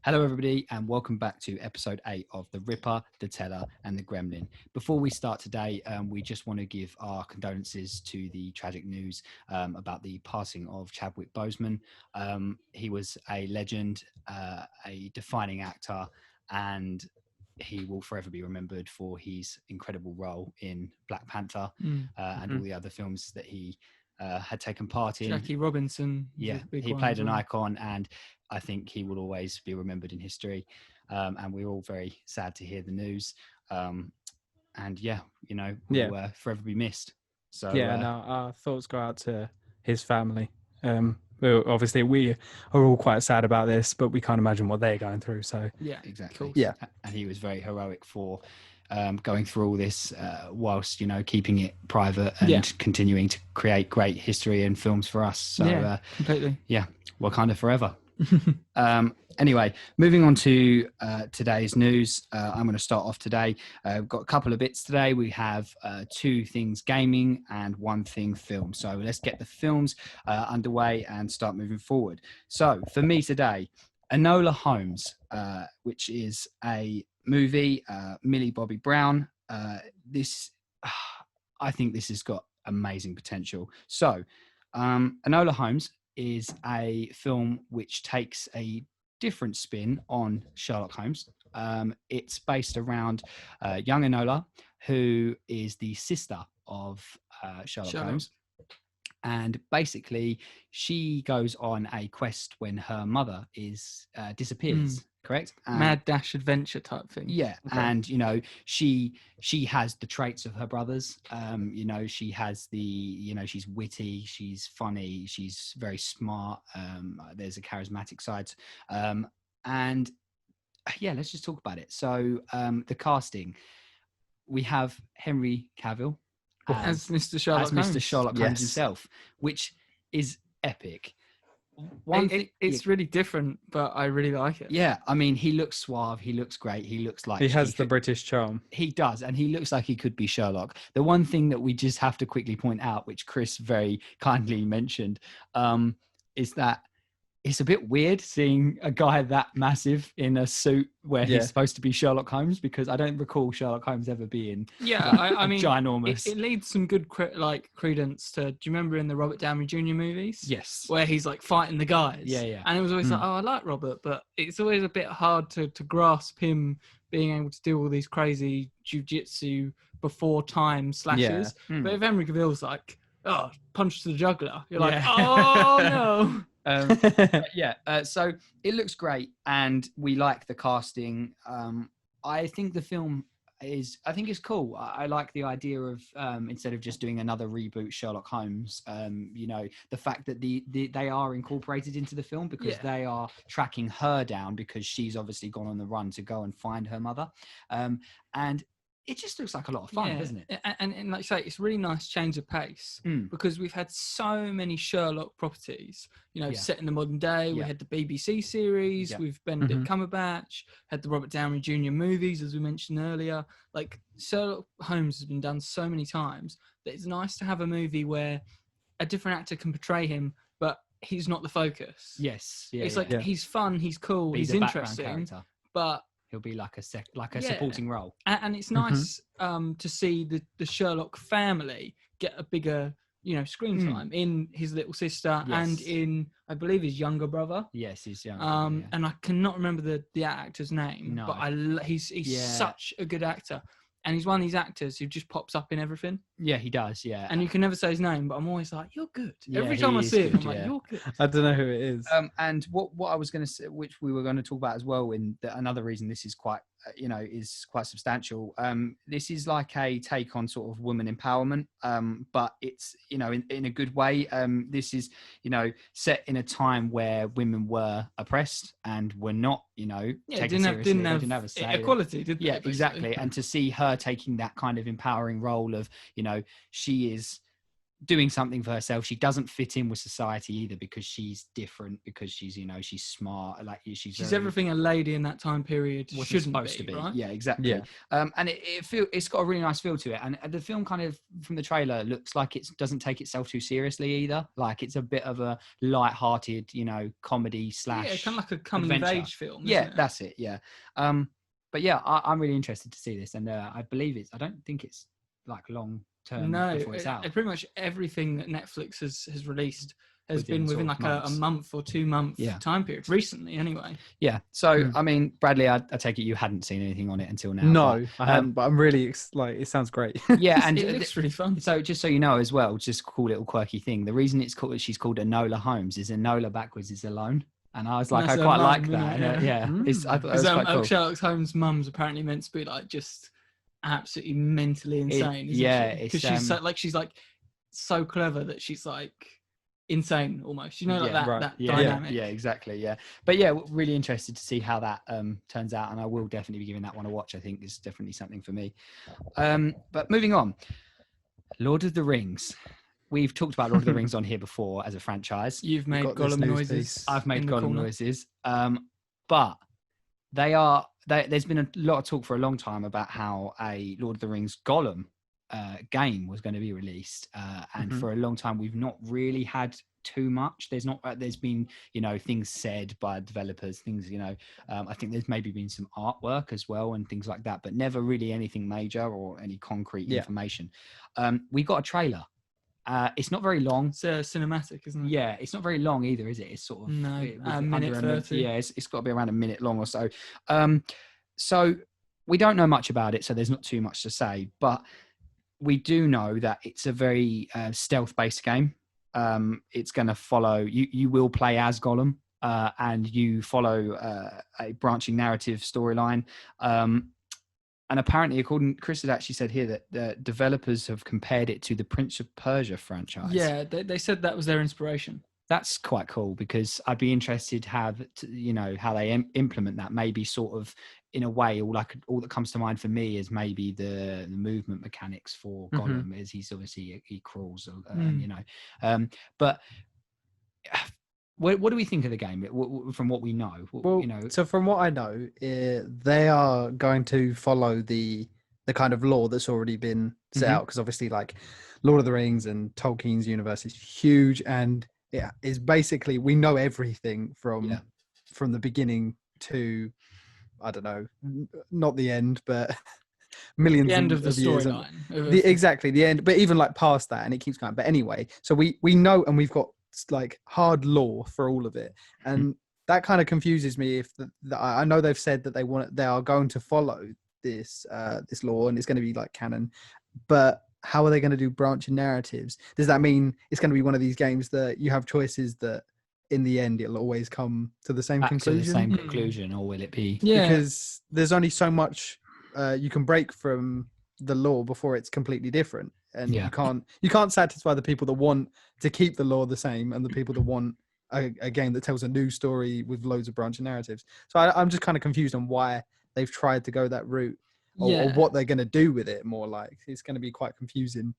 Hello, everybody, and welcome back to episode 8 of The Ripper, The Teller and The Gremlin. Before we start today, we just want to give our condolences to the tragic news about the passing of Chadwick Boseman. He was a legend, a defining actor, and he will forever be remembered for his incredible role in Black Panther and all the other films that he had taken part in. Jackie Robinson. Yeah, he played an icon, and I think he will always be remembered in history. And we're all very sad to hear the news. And yeah, you know, we'll forever be missed. So our thoughts go out to his family. Obviously, we are all quite sad about this, but we can't imagine what they're going through. So yeah, exactly. Yeah, and he was very heroic for going through all this whilst, you know, keeping it private and continuing to create great history and films for us. So completely. Yeah, Wakanda Forever. Anyway, moving on to today's news. I'm going to start off today. We've got a couple of bits today. We have 2 things gaming and 1 thing film. So let's get the films underway and start moving forward. So for me today, Enola Holmes, which is a movie, Millie Bobby Brown. I think this has got amazing potential. So Enola Holmes is a film which takes a different spin on Sherlock Holmes. It's based around young Enola, who is the sister of Sherlock Holmes. And basically, she goes on a quest when her mother disappears. Correct? Mad dash adventure type thing. Yeah, okay. And you know, she has the traits of her brothers. You know, she has she's witty, she's funny, she's very smart. There's a charismatic side, and yeah, let's just talk about it. So, the casting, we have Henry Cavill as Mr. Sherlock Holmes. Mr. Sherlock Holmes himself, which is epic. It's really different, but I really like it. Yeah, I mean, he looks suave, he looks great, he looks like he has the British charm. He does, and he looks like he could be Sherlock. The one thing that we just have to quickly point out, which Chris very kindly mentioned, is that it's a bit weird seeing a guy that massive in a suit where he's supposed to be Sherlock Holmes, because I don't recall Sherlock Holmes ever being I mean, ginormous. It leads some good credence to, do you remember in the Robert Downey Jr. movies? Yes. Where he's like fighting the guys. Yeah. And it was always like, oh, I like Robert, but it's always a bit hard to grasp him being able to do all these crazy jiu-jitsu before time slashes. But if Henry Cavill's like, oh, punch to the juggler, you're like, oh no. So it looks great, and we like the casting. I think the film is cool. I like the idea of instead of just doing another reboot Sherlock Holmes, you know, the fact that they are incorporated into the film, because they are tracking her down, because she's obviously gone on the run to go and find her mother, and it just looks like a lot of fun, doesn't it? And like you say, it's a really nice change of pace, because we've had so many Sherlock properties, you know, set in the modern day. We had the BBC series, we've Benedict Cumberbatch, had the Robert Downey Jr. movies, as we mentioned earlier. Like, Sherlock Holmes has been done so many times that it's nice to have a movie where a different actor can portray him, but he's not the focus. Yes. He's fun, he's cool, he's interesting, but he'll be like a supporting role. And it's nice to see the Sherlock family get a bigger, you know, screen time in his little sister and in, I believe, his younger brother. Yes, his younger brother, And I cannot remember the actor's name, but he's such a good actor. And he's one of these actors who just pops up in everything. Yeah, he does, yeah. And you can never say his name, but I'm always like, you're good. Every time I see him, I'm like, you're good. I don't know who it is. And what I was going to say, which we were going to talk about as well, another reason this is quite, is quite substantial. This is like a take on sort of woman empowerment, but it's, you know, in a good way. This is, you know, set in a time where women were oppressed and were not, you know, taken seriously. Didn't have a say. Equality, did they? Yeah, exactly. And to see her taking that kind of empowering role of, you know, she is doing something for herself. She doesn't fit in with society either because she's different, because she's, you know, she's smart, like she's very, everything a lady in that time period shouldn't supposed to be, right? Yeah, exactly. Yeah. And it's got a really nice feel to it, and the film kind of from the trailer looks like it doesn't take itself too seriously either. Like it's a bit of a light-hearted, you know, comedy slash kind of like a coming of age film. Yeah, isn't it? that's it. Yeah. But yeah, I'm really interested to see this, and I believe I don't think it's like long term before it's out. Pretty much everything that Netflix has released has been within like a month or 2 month time period recently anyway. Yeah. So I mean, Bradley, I take it you hadn't seen anything on it until now. No, I haven't, but I'm really it sounds great. Yeah, and it looks really fun. So just so you know as well, just a cool little quirky thing. The reason she's called Enola Holmes is Enola backwards is alone. And I was like, I quite like that. I thought that was quite cool. Sherlock Holmes' mum's apparently meant to be like just absolutely mentally insane. Because she's like so clever that she's like insane almost. You know, like that dynamic. Yeah, exactly. Yeah, but yeah, really interested to see how that turns out, and I will definitely be giving that one a watch. I think it's definitely something for me. But moving on, Lord of the Rings. We've talked about Lord of the Rings on here before as a franchise. You've made Gollum noises. I've made Gollum noises. But there's been a lot of talk for a long time about how a Lord of the Rings Gollum game was going to be released. And for a long time, we've not really had too much. There's been, you know, things said by developers, things, you know, I think there's maybe been some artwork as well and things like that, but never really anything major or any concrete information. We got a trailer. It's not very long. It's cinematic, isn't it? Yeah, it's not very long either, is it? It's sort of a minute 30. Yeah, it's got to be around a minute long or so. So we don't know much about it, so there's not too much to say. But we do know that it's a very stealth-based game. It's going to follow. You will play as Gollum, and you follow a branching narrative storyline. And apparently, Chris had actually said here that the developers have compared it to the Prince of Persia franchise. Yeah, they said that was their inspiration. That's quite cool because I'd be interested how they implement that. Maybe sort of in a way, all that comes to mind for me is maybe the movement mechanics for Gollum, as he's obviously he crawls, you know. But what do we think of the game from what we know? You know, so from what I know, they are going to follow the kind of lore that's already been set out, because obviously, like Lord of the Rings and Tolkien's universe is huge, and it is basically we know everything from the beginning to, I don't know, not the end, but millions the end of the storyline. Exactly the end, but even like past that, and it keeps going. But anyway, so we know, and we've got like hard lore for all of it, and that kind of confuses me. If I know they've said that they are going to follow this lore, and it's going to be like canon, but how are they going to do branching narratives? Does that mean it's going to be one of these games that you have choices that in the end it'll always come to the same conclusion? Or will it be because there's only so much you can break from the lore before it's completely different, and you can't satisfy the people that want to keep the lore the same and the people that want a game that tells a new story with loads of branching narratives. So I'm just kind of confused on why they've tried to go that route, or what they're going to do with it. More like it's going to be quite confusing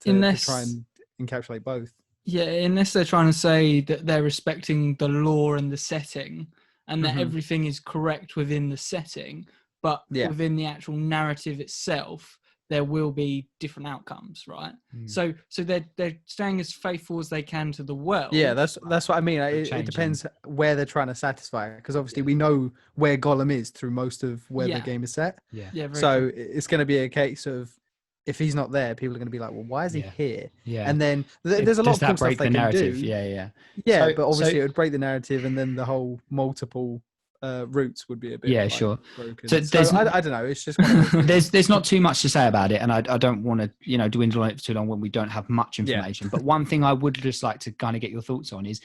to try and encapsulate both. Yeah, unless they're trying to say that they're respecting the lore and the setting, and that everything is correct within the setting, but within the actual narrative itself, there will be different outcomes, right? So they're staying as faithful as they can to the world. Yeah, that's what I mean. It depends where they're trying to satisfy, because obviously we know where Gollum is through most of where the game is set. So it's going to be a case of, if he's not there, people are going to be like, well, why is he here? Yeah. And then there's a lot of cool stuff they can do. Yeah, but obviously it would break the narrative, and then the whole multiple routes would be a bit broken. So I don't know. It's just one of those there's not too much to say about it, and I don't want to dwindle on it for too long when we don't have much information. But one thing I would just like to kind of get your thoughts on is,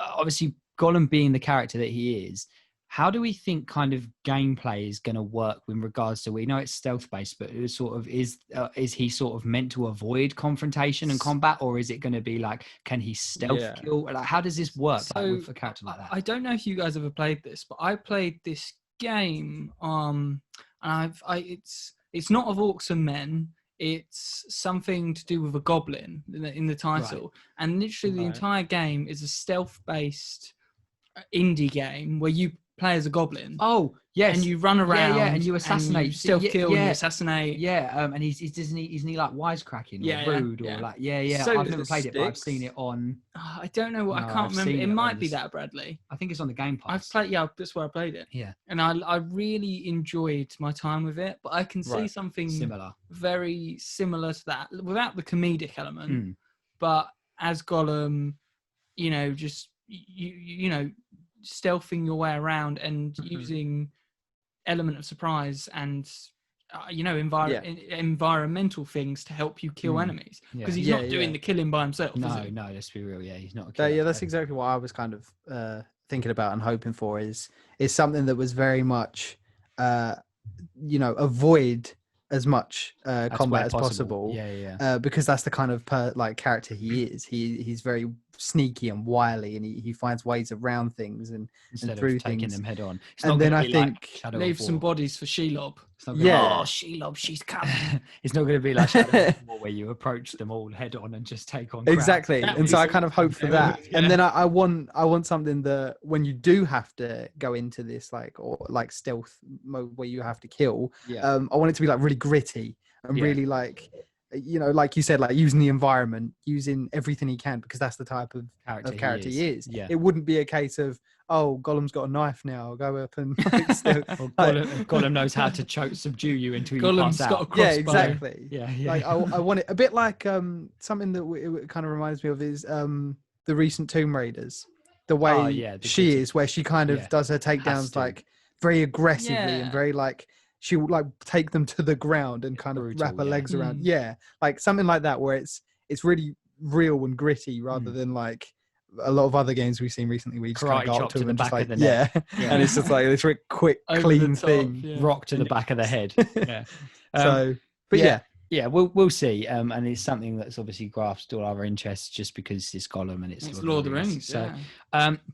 obviously Gollum being the character that he is, how do we think kind of gameplay is going to work in regards to, we know it's stealth based, but it sort of is he sort of meant to avoid confrontation and combat, or is it going to be like, can he stealth kill? Like, how does this work with a character like that? I don't know if you guys ever played this, but I played this game and it's not of orcs and men. it's something to do with a goblin in the title, and literally the entire game is a stealth-based indie game where you play as a goblin. Oh, yes. And you run around, and you assassinate, and you stealth kill, and you assassinate. Yeah, and isn't he like wisecracking or rude or like So I've never played it, but I've seen it on. I don't know what I can't remember. It might be that, Bradley. I think it's on the Game Pass. I've played. Yeah, that's where I played it. Yeah, and I really enjoyed my time with it. But I can see something very similar to that without the comedic element, but as Gollum, just you know. stealthing your way around and using element of surprise and environmental things to help you kill enemies, because he's not doing the killing by himself. No, let's be real. Yeah, he's not a killer. Yeah, that's exactly what I was kind of thinking about and hoping for is something that was very much avoid as much combat as possible. Because that's the kind of character he is. He's very sneaky and wily, and he finds ways around things and through taking things. them head on. And then I think leave some bodies for Shelob. Shelob, she's coming. It's not going to be like Shadow of War where you approach them all head on and just take on. Exactly, and so I kind of hope for that. And then I want something that when you do have to go into this stealth mode where you have to kill, I want it to be really gritty and really like you said, using the environment, using everything he can, because that's the type of character he is. Yeah. It wouldn't be a case of, Gollum's got a knife now, I'll go up and Gollum knows how to subdue you until you pass out. Got a crossbow. Yeah, exactly. Yeah. I want it a bit like something that it kind of reminds me of is the recent Tomb Raiders. The way she is, where she kind of does her takedowns very aggressively and very she will take them to the ground and kind of wrap her legs around. Yeah, something like that, where it's really real and gritty rather than a lot of other games we've seen recently where you just kind of go up to them and just of the neck. And it's just this very quick, clean thing, rock to the back of the head. Yeah. We'll see. And it's something that's obviously grasped all our interests just because it's Gollum and it's Lord of the Rings. So,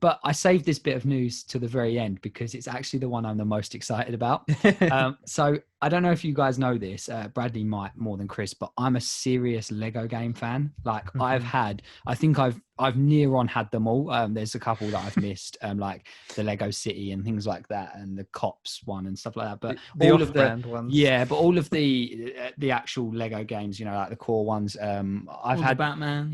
but I saved this bit of news to the very end because it's actually the one I'm the most excited about. So I don't know if you guys know this, Bradley might more than Chris, but I'm a serious Lego game fan. I think I've near on had them all. There's a couple that I've missed, like the Lego City and things like that, and the Cops one and stuff like that. But all of the ones. but all of the actual Lego games, the core ones. I've had Batman.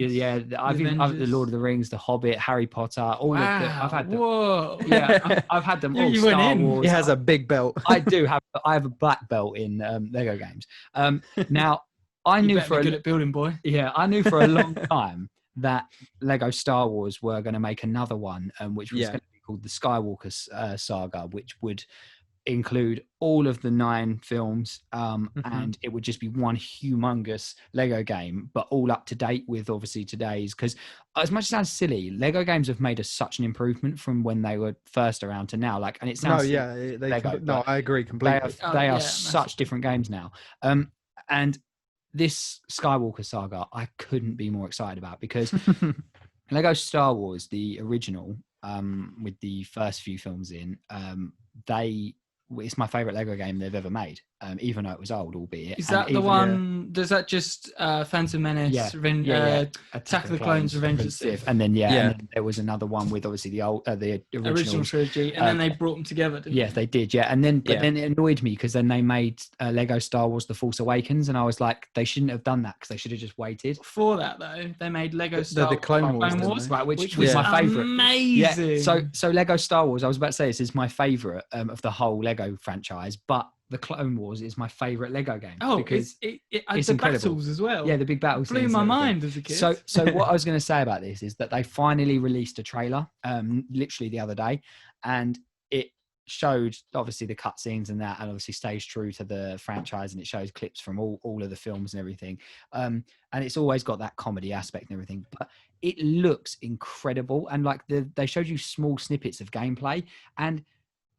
I've the Lord of the Rings, the Hobbit, Harry Potter. I've had them. Whoa. Yeah, I've had them all. Star Wars. He has a big belt. I have a black belt in Lego games. Now I knew good at building, boy. Yeah, I knew for a long time that Lego Star Wars were going to make another one, which was going to be called the Skywalker Saga, which would include all of the 9 films, and it would just be one humongous Lego game, but all up to date with obviously today's. Because as much as it sounds silly, Lego games have made such an improvement from when they were first around to now. And it sounds I agree completely. They are such different games now. And this Skywalker Saga, I couldn't be more excited about because Lego Star Wars, the original, with the first few films in, it's my favorite Lego game they've ever made, even though it was old, albeit. Is that the one? Does that just Phantom Menace, Attack of the Clones, Revenge of the Sith, and then and then there was another one with obviously the original trilogy, and then they brought them together. Didn't they did, and then then it annoyed me because then they made Lego Star Wars: The Force Awakens, and I was like, they shouldn't have done that because they should have just waited. Before that, though, they made Lego Star the Clone Wars, right, which was my favorite. Amazing. So Lego Star Wars, I was about to say, this is my favorite of the whole Lego franchise, but the Clone Wars is my favorite Lego game because it's the incredible. Battles as well. Yeah, the big battles blew my mind as a kid. So what I was going to say about this is that they finally released a trailer, literally the other day, and it showed obviously the cutscenes and that, and obviously stays true to the franchise, and it shows clips from all of the films and everything. And it's always got that comedy aspect and everything, but it looks incredible. And they showed you small snippets of gameplay, and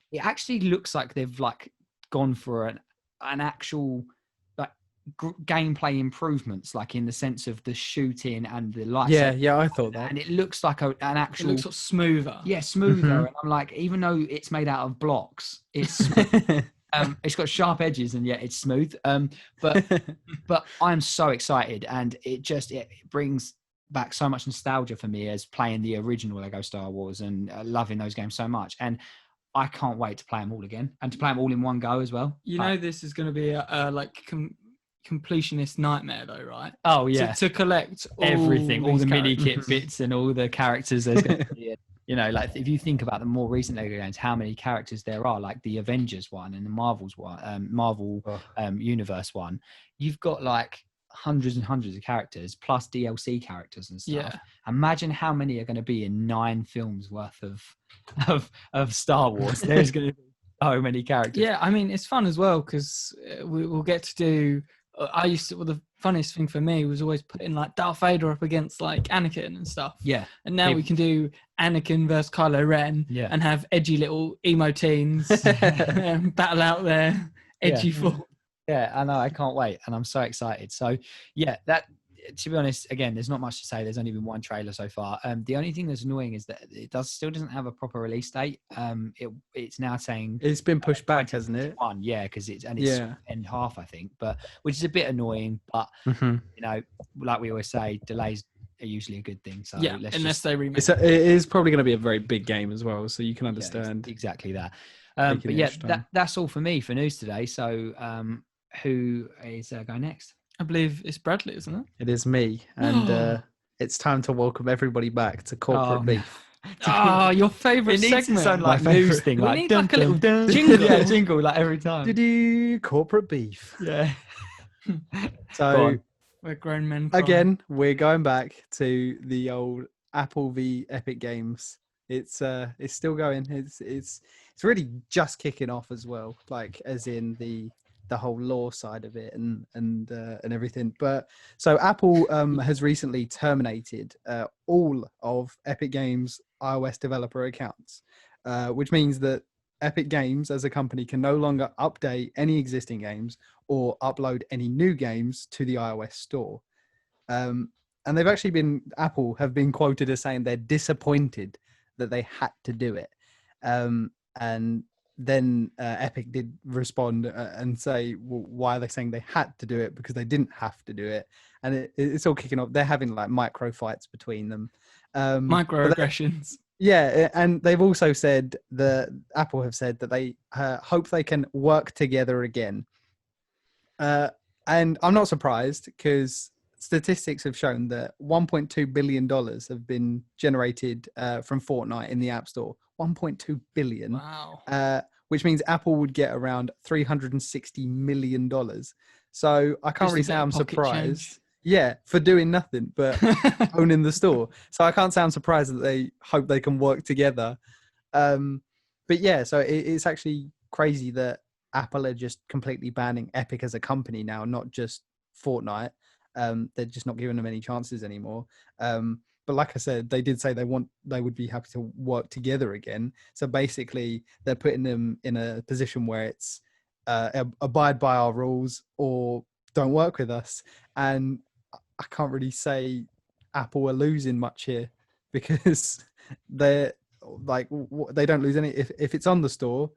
it actually looks like they've gone for an actual gameplay improvements, in the sense of the shooting and the lights. Yeah, I thought that. And it looks like an actual. It looks smoother. Yeah, smoother. And I'm like, even though it's made out of blocks, it's It's got sharp edges and yet it's smooth. But I'm so excited, and it brings back so much nostalgia for me as playing the original Lego Star Wars and loving those games so much. And I can't wait to play them all again and to play them all in one go as well. You know, this is going to be a completionist nightmare, though, right? Oh yeah, to collect everything, all the mini kit characters. bits and all the characters. There's going to be, you know, like if you think about the more recent Lego games, how many characters there are, like the Avengers one and the Marvel Universe one. You've got like hundreds and hundreds of characters plus DLC characters and stuff. Yeah. Imagine how many are going to be in 9 films worth of Star Wars. There's going to be so many characters. Yeah, I mean, it's fun as well because we'll get to do. The funniest thing for me was always putting like Darth Vader up against like Anakin and stuff. Yeah. And now we can do Anakin versus Kylo Ren and have edgy little emo teens battle out their edgy form. Yeah, I know. I can't wait. And I'm so excited. So yeah, to be honest, again, there's not much to say. There's only been one trailer so far. The only thing that's annoying is that it still doesn't have a proper release date. It's now saying it's been pushed back, hasn't it? Yeah, because it's in half, I think. But which is a bit annoying. But you know, like we always say, delays are usually a good thing. So yeah, unless they remake. It is probably going to be a very big game as well, so you can understand exactly that. But yeah, that's all for me for news today. So who is going next? I believe it's Bradley, isn't it? It is me, and it's time to welcome everybody back to Corporate Beef. Oh, your favourite segment. It needs to sound like news thing. We need like a little jingle. Yeah, jingle like every time. Corporate Beef. Yeah. So we're grown men. Crying. Again, we're going back to the old Apple v Epic Games. It's still going. It's really just kicking off as well, like as in the whole law side of it and everything. But so Apple has recently terminated all of Epic Games iOS developer accounts, which means that Epic Games as a company can no longer update any existing games or upload any new games to the iOS store. And they've actually Apple have been quoted as saying they're disappointed that they had to do it. And then Epic did respond and say, well, why are they saying they had to do it? Because they didn't have to do it. And it's all kicking off. They're having like micro fights between them. Microaggressions. Yeah. And they've also said Apple have said that they hope they can work together again. And I'm not surprised because statistics have shown that $1.2 billion have been generated from Fortnite in the App Store. 1.2 billion. Wow. Which means Apple would get around $360 million. So I can't really say I'm surprised. Change. Yeah, for doing nothing but owning the store. So I can't say I'm surprised that they hope they can work together. But yeah, so it's actually crazy that Apple are just completely banning Epic as a company now, not just Fortnite. They're just not giving them any chances anymore. But like I said, they did say they would be happy to work together again. So basically, they're putting them in a position where it's abide by our rules or don't work with us. And I can't really say Apple are losing much here because they're like they don't lose any. If it's on the store,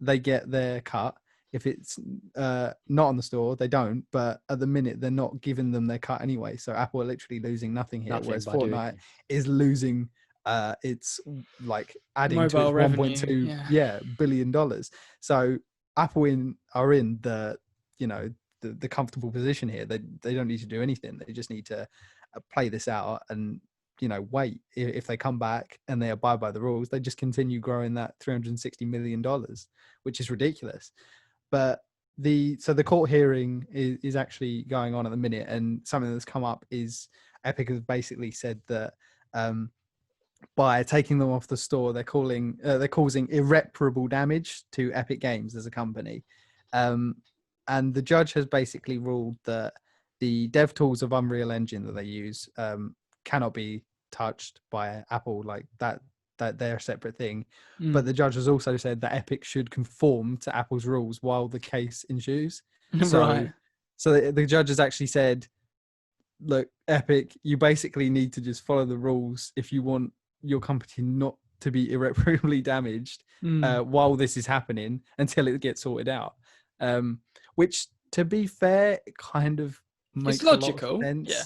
they get their cut. If it's not on the store, they don't. But at the minute, they're not giving them their cut anyway. So Apple are literally losing nothing here. Whereas Fortnite is losing. It's like adding mobile to its $1.2 billion. So Apple are in the comfortable position here. They don't need to do anything. They just need to play this out and wait. If they come back and they abide by the rules, they just continue growing that $360 million, which is ridiculous. But the court hearing is actually going on at the minute, and something that's come up is Epic has basically said that by taking them off the store, they're causing irreparable damage to Epic Games as a company. And the judge has basically ruled that the dev tools of Unreal Engine that they use cannot be touched by Apple, like that they're a separate thing. But the judge has also said that Epic should conform to Apple's rules while the case ensues. Right. So the judge has actually said, look, Epic, you basically need to just follow the rules if you want your company not to be irreparably damaged while this is happening until it gets sorted out. Which, to be fair, kind of makes a lot of sense. Yeah.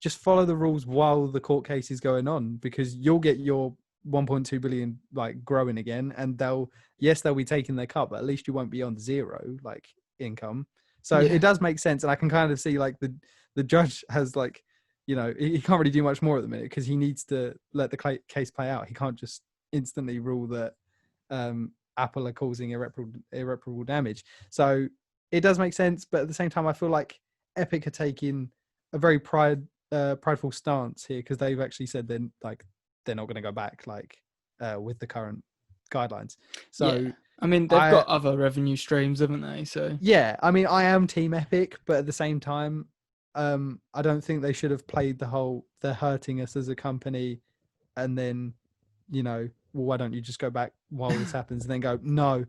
Just follow the rules while the court case is going on, because you'll get your 1.2 billion like growing again, and they'll be taking their cut, but at least you won't be on zero like income. So it does make sense, and I can kind of see like the judge has like, you know, he can't really do much more at the minute because he needs to let the case play out. He can't just instantly rule that Apple are causing irreparable damage. So it does make sense, but at the same time, I feel like Epic are taking a very prideful stance here, because they've actually said they're not going to go back with the current guidelines. So I mean, they've got other revenue streams, haven't they? So yeah, I mean, I am Team Epic, but at the same time, I don't think they should have played the whole they're hurting us as a company, and then, you know, well, why don't you just go back while this happens, and then go no,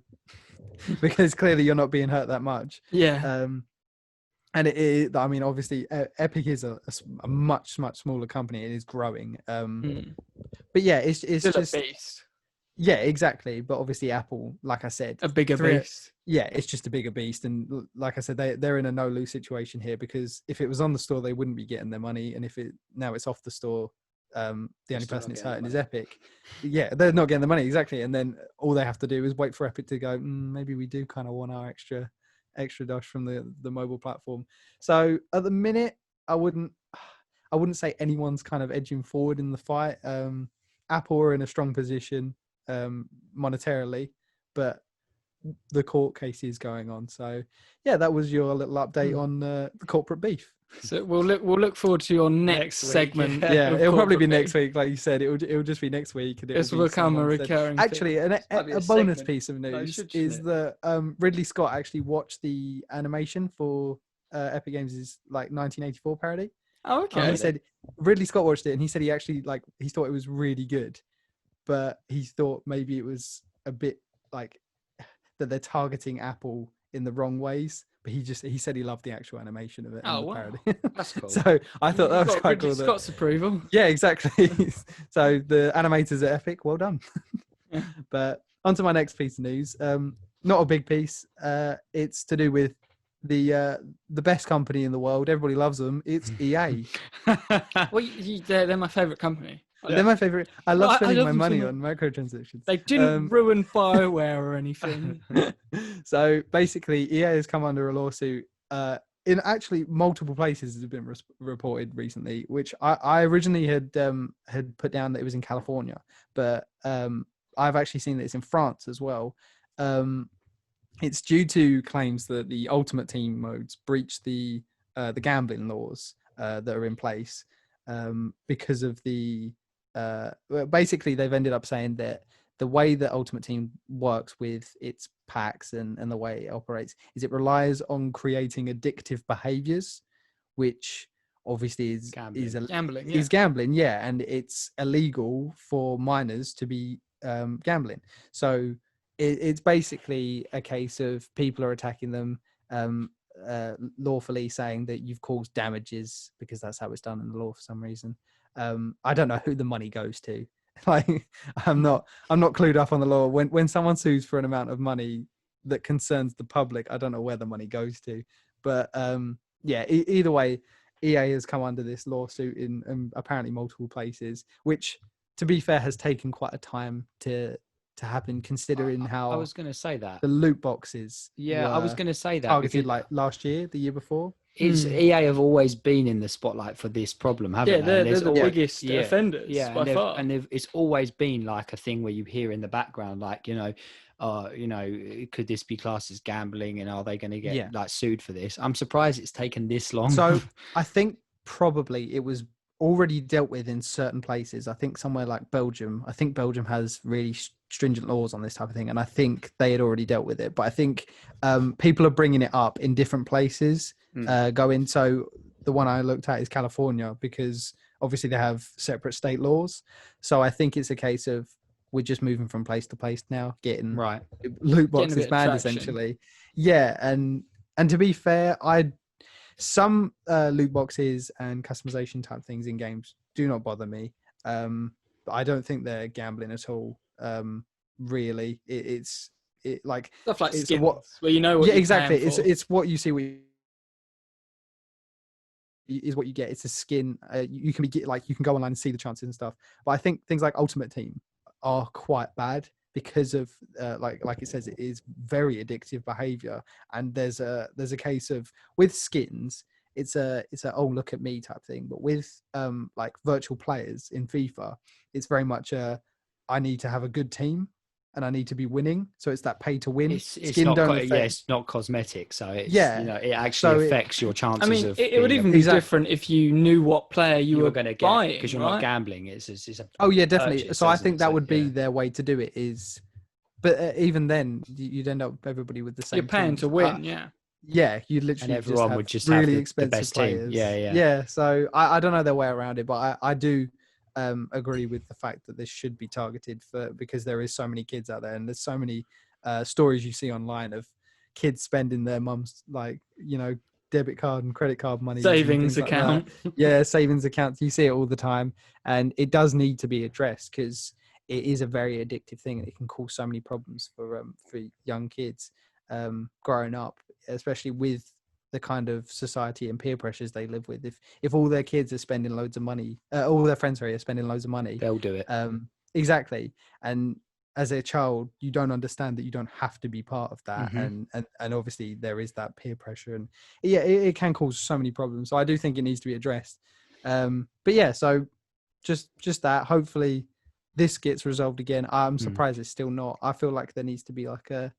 because clearly you're not being hurt that much. Yeah. And I mean, obviously, Epic is a much smaller company. It is growing. But yeah, it's still just a beast. Yeah, exactly. But obviously, Apple, like I said, a bigger beast. Yeah, it's just a bigger beast. And like I said, they're in a no-lose situation here, because if it was on the store, they wouldn't be getting their money. And if now it's off the store, the only person it's hurting is Epic. Yeah, they're not getting the money, exactly. And then all they have to do is wait for Epic to go, maybe we do kind of want our extra dosh from the mobile platform. So at the minute, I wouldn't say anyone's kind of edging forward in the fight. Apple are in a strong position monetarily, but the court case is going on. So yeah, that was your little update on the corporate beef. So we'll look forward to your next segment. Yeah, it'll probably be next week, like you said. It'll just be next week. This will become a recurring. Actually, a bonus piece of news is that Ridley Scott actually watched the animation for Epic Games' like 1984 parody. Oh, okay. And he said Ridley Scott watched it, and he said he actually he thought it was really good, but he thought maybe it was a bit like that they're targeting Apple in the wrong ways. But he said he loved the actual animation of it. Oh, wow. Parody. That's cool. So I thought that was quite cool. Scott's approval. Yeah, exactly. So the animators at Epic, well done. Yeah. But on to my next piece of news. Not a big piece. It's to do with the best company in the world. Everybody loves them. It's EA. Well, they're my favourite company. They're my favourite. I love spending my money on microtransactions. They didn't ruin BioWare or anything. So basically, EA has come under a lawsuit in actually multiple places. Has been reported recently, which I originally had put down that it was in California, but I've actually seen that it's in France as well. It's due to claims that the Ultimate Team modes breach the gambling laws that are in place because of the. Basically, they've ended up saying that the way that Ultimate Team works with its packs and the way it operates is it relies on creating addictive behaviors, which obviously is gambling, yeah, and it's illegal for minors to be gambling. So it's basically a case of people are attacking them lawfully, saying that you've caused damages, because that's how it's done in the law for some reason. I don't know who the money goes to. I'm not clued up on the law. When someone sues for an amount of money that concerns the public, I don't know where the money goes to. But yeah, either way, EA has come under this lawsuit in apparently multiple places, which, to be fair, has taken quite a time to happen, considering how I was going to say that the loot boxes. Yeah, I was going to say that targeted like last year, the year before. EA have always been in the spotlight for this problem, haven't they? They're the biggest offenders by far. And it's always been like a thing where you hear in the background, like, could this be classed as gambling, and are they going to get like sued for this? I'm surprised it's taken this long. So I think probably it was already dealt with in certain places. I think somewhere like Belgium. I think Belgium has really stringent laws on this type of thing, and I think they had already dealt with it. But I think people are bringing it up in different places. Going. So the one I looked at is California, because obviously they have separate state laws. So I think it's a case of we're just moving from place to place now, getting loot boxes banned essentially. Yeah, and to be fair, some loot boxes and customization type things in games do not bother me. I don't think they're gambling at all. Really, it's like stuff like it's skins, what, where you know what yeah, you're exactly. paying for. It's what you see. Is what you get. It's a skin. You can you can go online and see the chances and stuff. But I think things like Ultimate Team are quite bad because of like it says, it is very addictive behavior. And there's a case of, with skins, it's a oh, look at me type thing. But with like virtual players in FIFA, it's very much I need to have a good team and I need to be winning. So it's that pay to win. It's not cosmetic. So it's, it actually affects your chances. I mean, it would even be different if you knew what player you were going to get, because you're not gambling. It's oh yeah, definitely. Purchase, so I think that would be their way to do it. Is, but even then, you'd end up everybody with the same. You're paying teams. to win, yeah. You'd literally, and everyone would just really have expensive the best players. team. Yeah. So I don't know their way around it, but I do agree with the fact that this should be targeted because there is so many kids out there, and there's so many stories you see online of kids spending their mum's debit card and credit card money, savings account. Like savings accounts. You see it all the time, and it does need to be addressed because it is a very addictive thing, and it can cause so many problems for young kids growing up, especially with the kind of society and peer pressures they live with. If all their kids are spending loads of money, all their friends are spending loads of money, they'll do it. Exactly. And as a child, you don't understand that you don't have to be part of that. And obviously there is that peer pressure, and it can cause so many problems. So I do think it needs to be addressed. But yeah, so just that, hopefully this gets resolved again. I'm surprised it's still not. I feel like there needs to be like a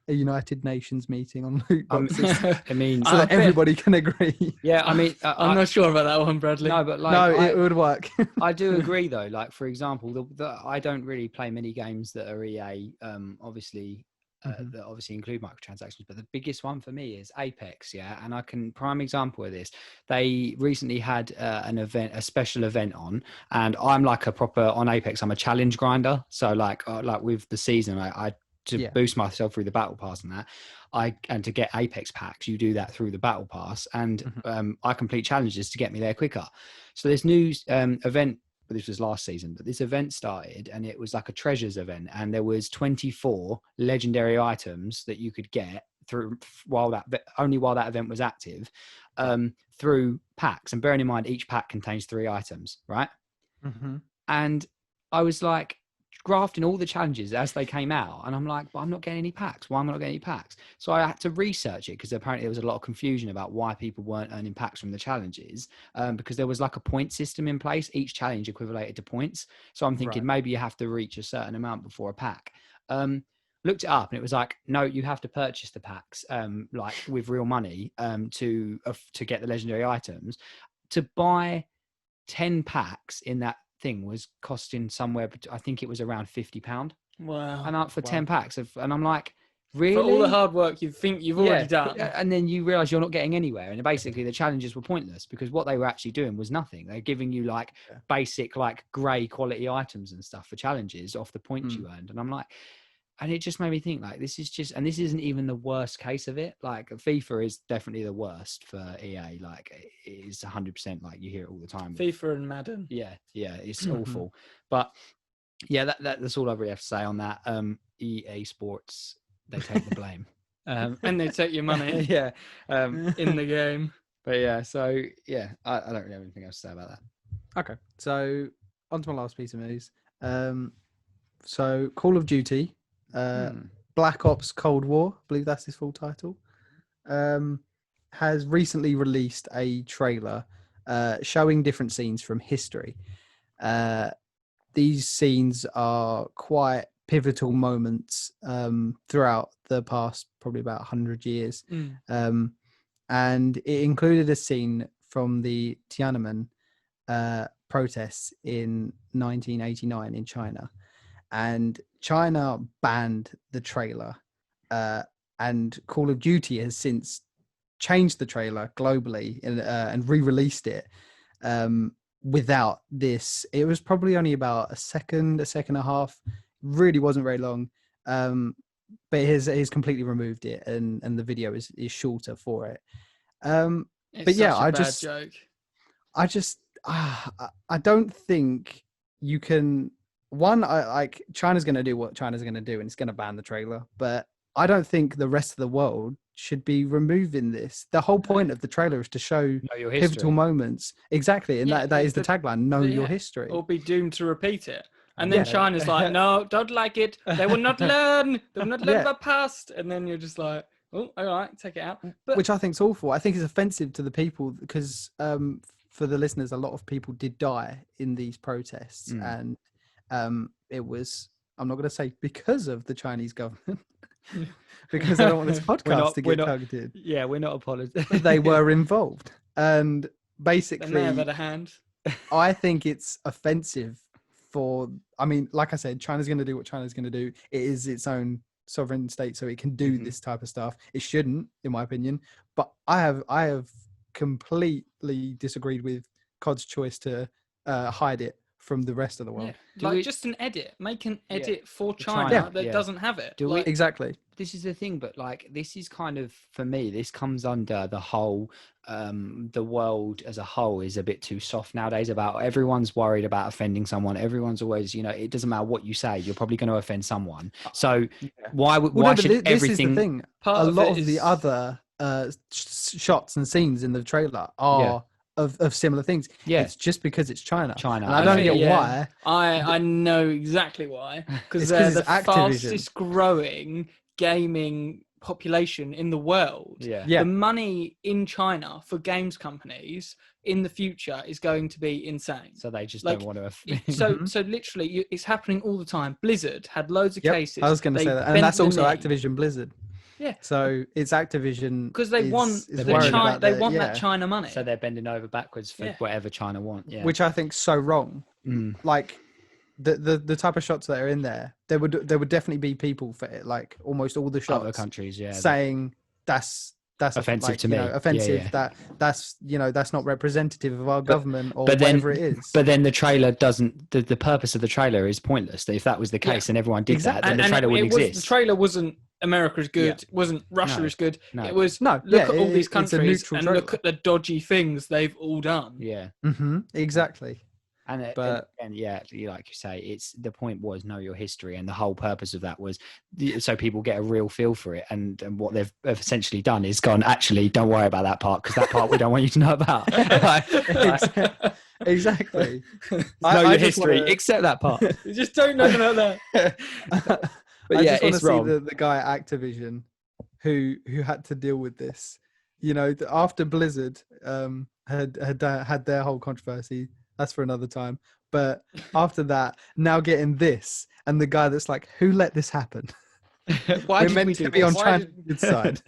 United Nations meeting on loot boxes. I mean, so that everybody can agree. Yeah, I mean, I'm not sure about that one, Bradley. No, but it would work. I do agree, though. Like, for example, I don't really play many games that are EA. Obviously, that obviously include microtransactions. But the biggest one for me is Apex. Yeah, and prime example of this. They recently had a special event on, and I'm like a proper on Apex. I'm a challenge grinder. So like with the season, I boost myself through the battle pass and that and to get Apex packs, you do that through the battle pass, and I complete challenges to get me there quicker. So this new event, this was last season, but this event started, and it was like a treasures event, and there was 24 legendary items that you could get through while that event was active, through packs. And bearing in mind, each pack contains 3 items, right? And I was like grafting all the challenges as they came out, and I'm like, well, I'm not getting any packs. Why am I not getting any packs? So I had to research it, because apparently there was a lot of confusion about why people weren't earning packs from the challenges, because there was like a point system in place. Each challenge equivalated to points. So I'm thinking maybe you have to reach a certain amount before a pack. Looked it up, and it was like, no, you have to purchase the packs like with real money to get the legendary items. To buy 10 packs in that thing was costing somewhere, I think it was around £50. Wow. And for 10 packs and I'm like, really? For all the hard work you think you've already done. And then you realize you're not getting anywhere, and basically the challenges were pointless, because what they were actually doing was nothing. They're giving you like basic like grey quality items and stuff for challenges off the points you earned. And I'm like, and it just made me think, like, this isn't even the worst case of it. Like, FIFA is definitely the worst for EA. Like, it is 100%. Like, you hear it all the time. FIFA and Madden. Yeah, it's awful. But yeah, that's all I really have to say on that. EA Sports, they take the blame, and they take your money. In the game. But yeah, so yeah, I don't really have anything else to say about that. Okay, so on to my last piece of news. So Call of Duty. Black Ops Cold War, I believe that's his full title, has recently released a trailer showing different scenes from history. These scenes are quite pivotal moments throughout the past probably about 100 years. And it included a scene from the Tiananmen protests in 1989 in China. And China banned the trailer, and Call of Duty has since changed the trailer globally and re-released it without this. It was probably only about a second and a half. Really wasn't very long, but he's completely removed it, and the video is shorter for it. But yeah, I don't think you can like China's going to do what China's going to do, and it's going to ban the trailer. But I don't think the rest of the world should be removing this. The whole point of the trailer is to show pivotal moments. Exactly, and that is the tagline: "Know your history," or be doomed to repeat it. And then China's like, "No, don't like it. They will not learn. They will not learn the past." And then you're just like, "Oh, all right, take it out." But which I think is awful. I think it's offensive to the people because, for the listeners, a lot of people did die in these protests, and it was. I'm not going to say because of the Chinese government. Because I don't want this podcast to get targeted. Yeah, we're not apologizing. They were involved. And basically, they may have had a hand. I think it's offensive like I said, China's going to do what China's going to do. It is its own sovereign state, so it can do this type of stuff. It shouldn't, in my opinion. But I have completely disagreed with COD's choice to hide it from the rest of the world. Yeah. Just an edit. Make an edit for China that doesn't have it. Exactly. This is the thing, but like this is kind of, for me, this comes under the whole the world as a whole is a bit too soft nowadays. About everyone's worried about offending someone. Everyone's always, it doesn't matter what you say, you're probably going to offend someone. So why should everything? This is the thing. A lot of the other shots and scenes in the trailer are of similar things. Yeah, it's just because it's China. And I don't get why. I know exactly why. Because they're the fastest growing gaming population in the world. The money in China for games companies in the future is going to be insane. So they just don't want to. So literally, it's happening all the time. Blizzard had loads of cases. I was going to say that, and that's also Activision Blizzard. Yeah. So it's Activision because they want that China money. So they're bending over backwards for whatever China want. Yeah. Which I think's so wrong. Like the type of shots that are in there would definitely be people for it, like almost all the shots. Other countries, saying that's offensive to me. Offensive. That's not representative of our government or whatever it is. But then the trailer doesn't. The purpose of the trailer is pointless. If that was the case and everyone did that, then the trailer wouldn't exist. The trailer wasn't America's good, wasn't Russia is good. No. It was look at all these countries and look at the dodgy things they've all done. Yeah. Exactly. And like you say, it's the point was know your history, and the whole purpose of that was so people get a real feel for it. And what they've essentially done is gone, actually, don't worry about that part, because that part we don't want you to know about. Exactly. Know your history, except that part. You just don't know about that. But I just want to see the guy at Activision who had to deal with this. After Blizzard had their whole controversy. That's for another time. But after that, now getting this, and the guy that's like, who let this happen? We're meant to be on China's side.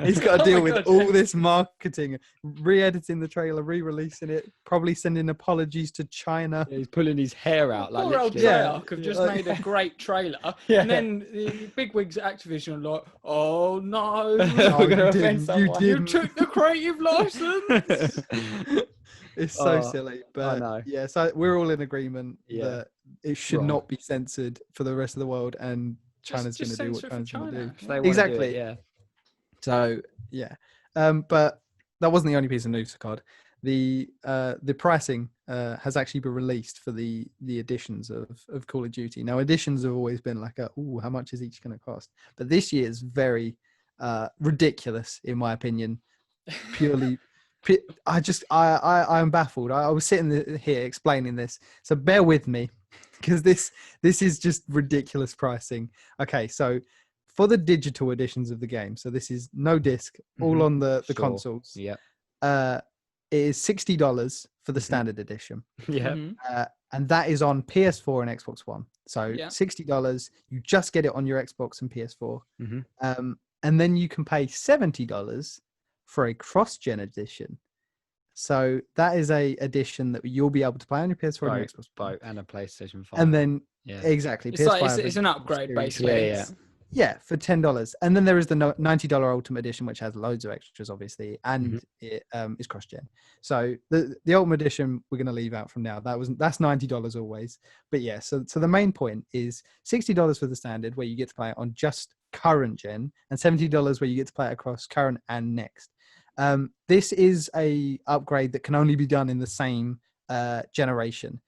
He's got to deal with all this marketing, re-editing the trailer, re-releasing it, probably sending apologies to China. Yeah, he's pulling his hair out. Poor old Treyarch have just made a great trailer. And then the bigwigs at Activision are like, oh no, we're going to offend someone. You took the creative license. It's so silly, but so we're all in agreement that it should not be censored for the rest of the world, and China's going to do what China's going to do. Exactly. So but that wasn't the only piece of news, Cod. The pricing has actually been released for the editions of Call of Duty. Now, editions have always been like, how much is each going to cost? But this year is very ridiculous, in my opinion. Purely. I'm baffled. I was sitting here explaining this, so bear with me, because this is just ridiculous pricing. Okay, so for the digital editions of the game, so this is no disc, all on the consoles. Yeah. It is $60 for the standard edition. Yeah. And that is on PS4 and Xbox One. So $60, you just get it on your Xbox and PS4. And then you can pay $70 for a cross-gen edition. So that is a edition that you'll be able to play on your PS4 and your Xbox One. And a PlayStation 5. And then, exactly. It's PS5 it's an upgrade, basically. Yeah, for $10. And then there is the $90 Ultimate Edition, which has loads of extras, obviously, and it is cross-gen. So the Ultimate Edition, we're going to leave out from now. That's $90 always. But yeah, so the main point is $60 for the standard, where you get to play it on just current gen, and $70 where you get to play it across current and next. This is a upgrade that can only be done in the same generation.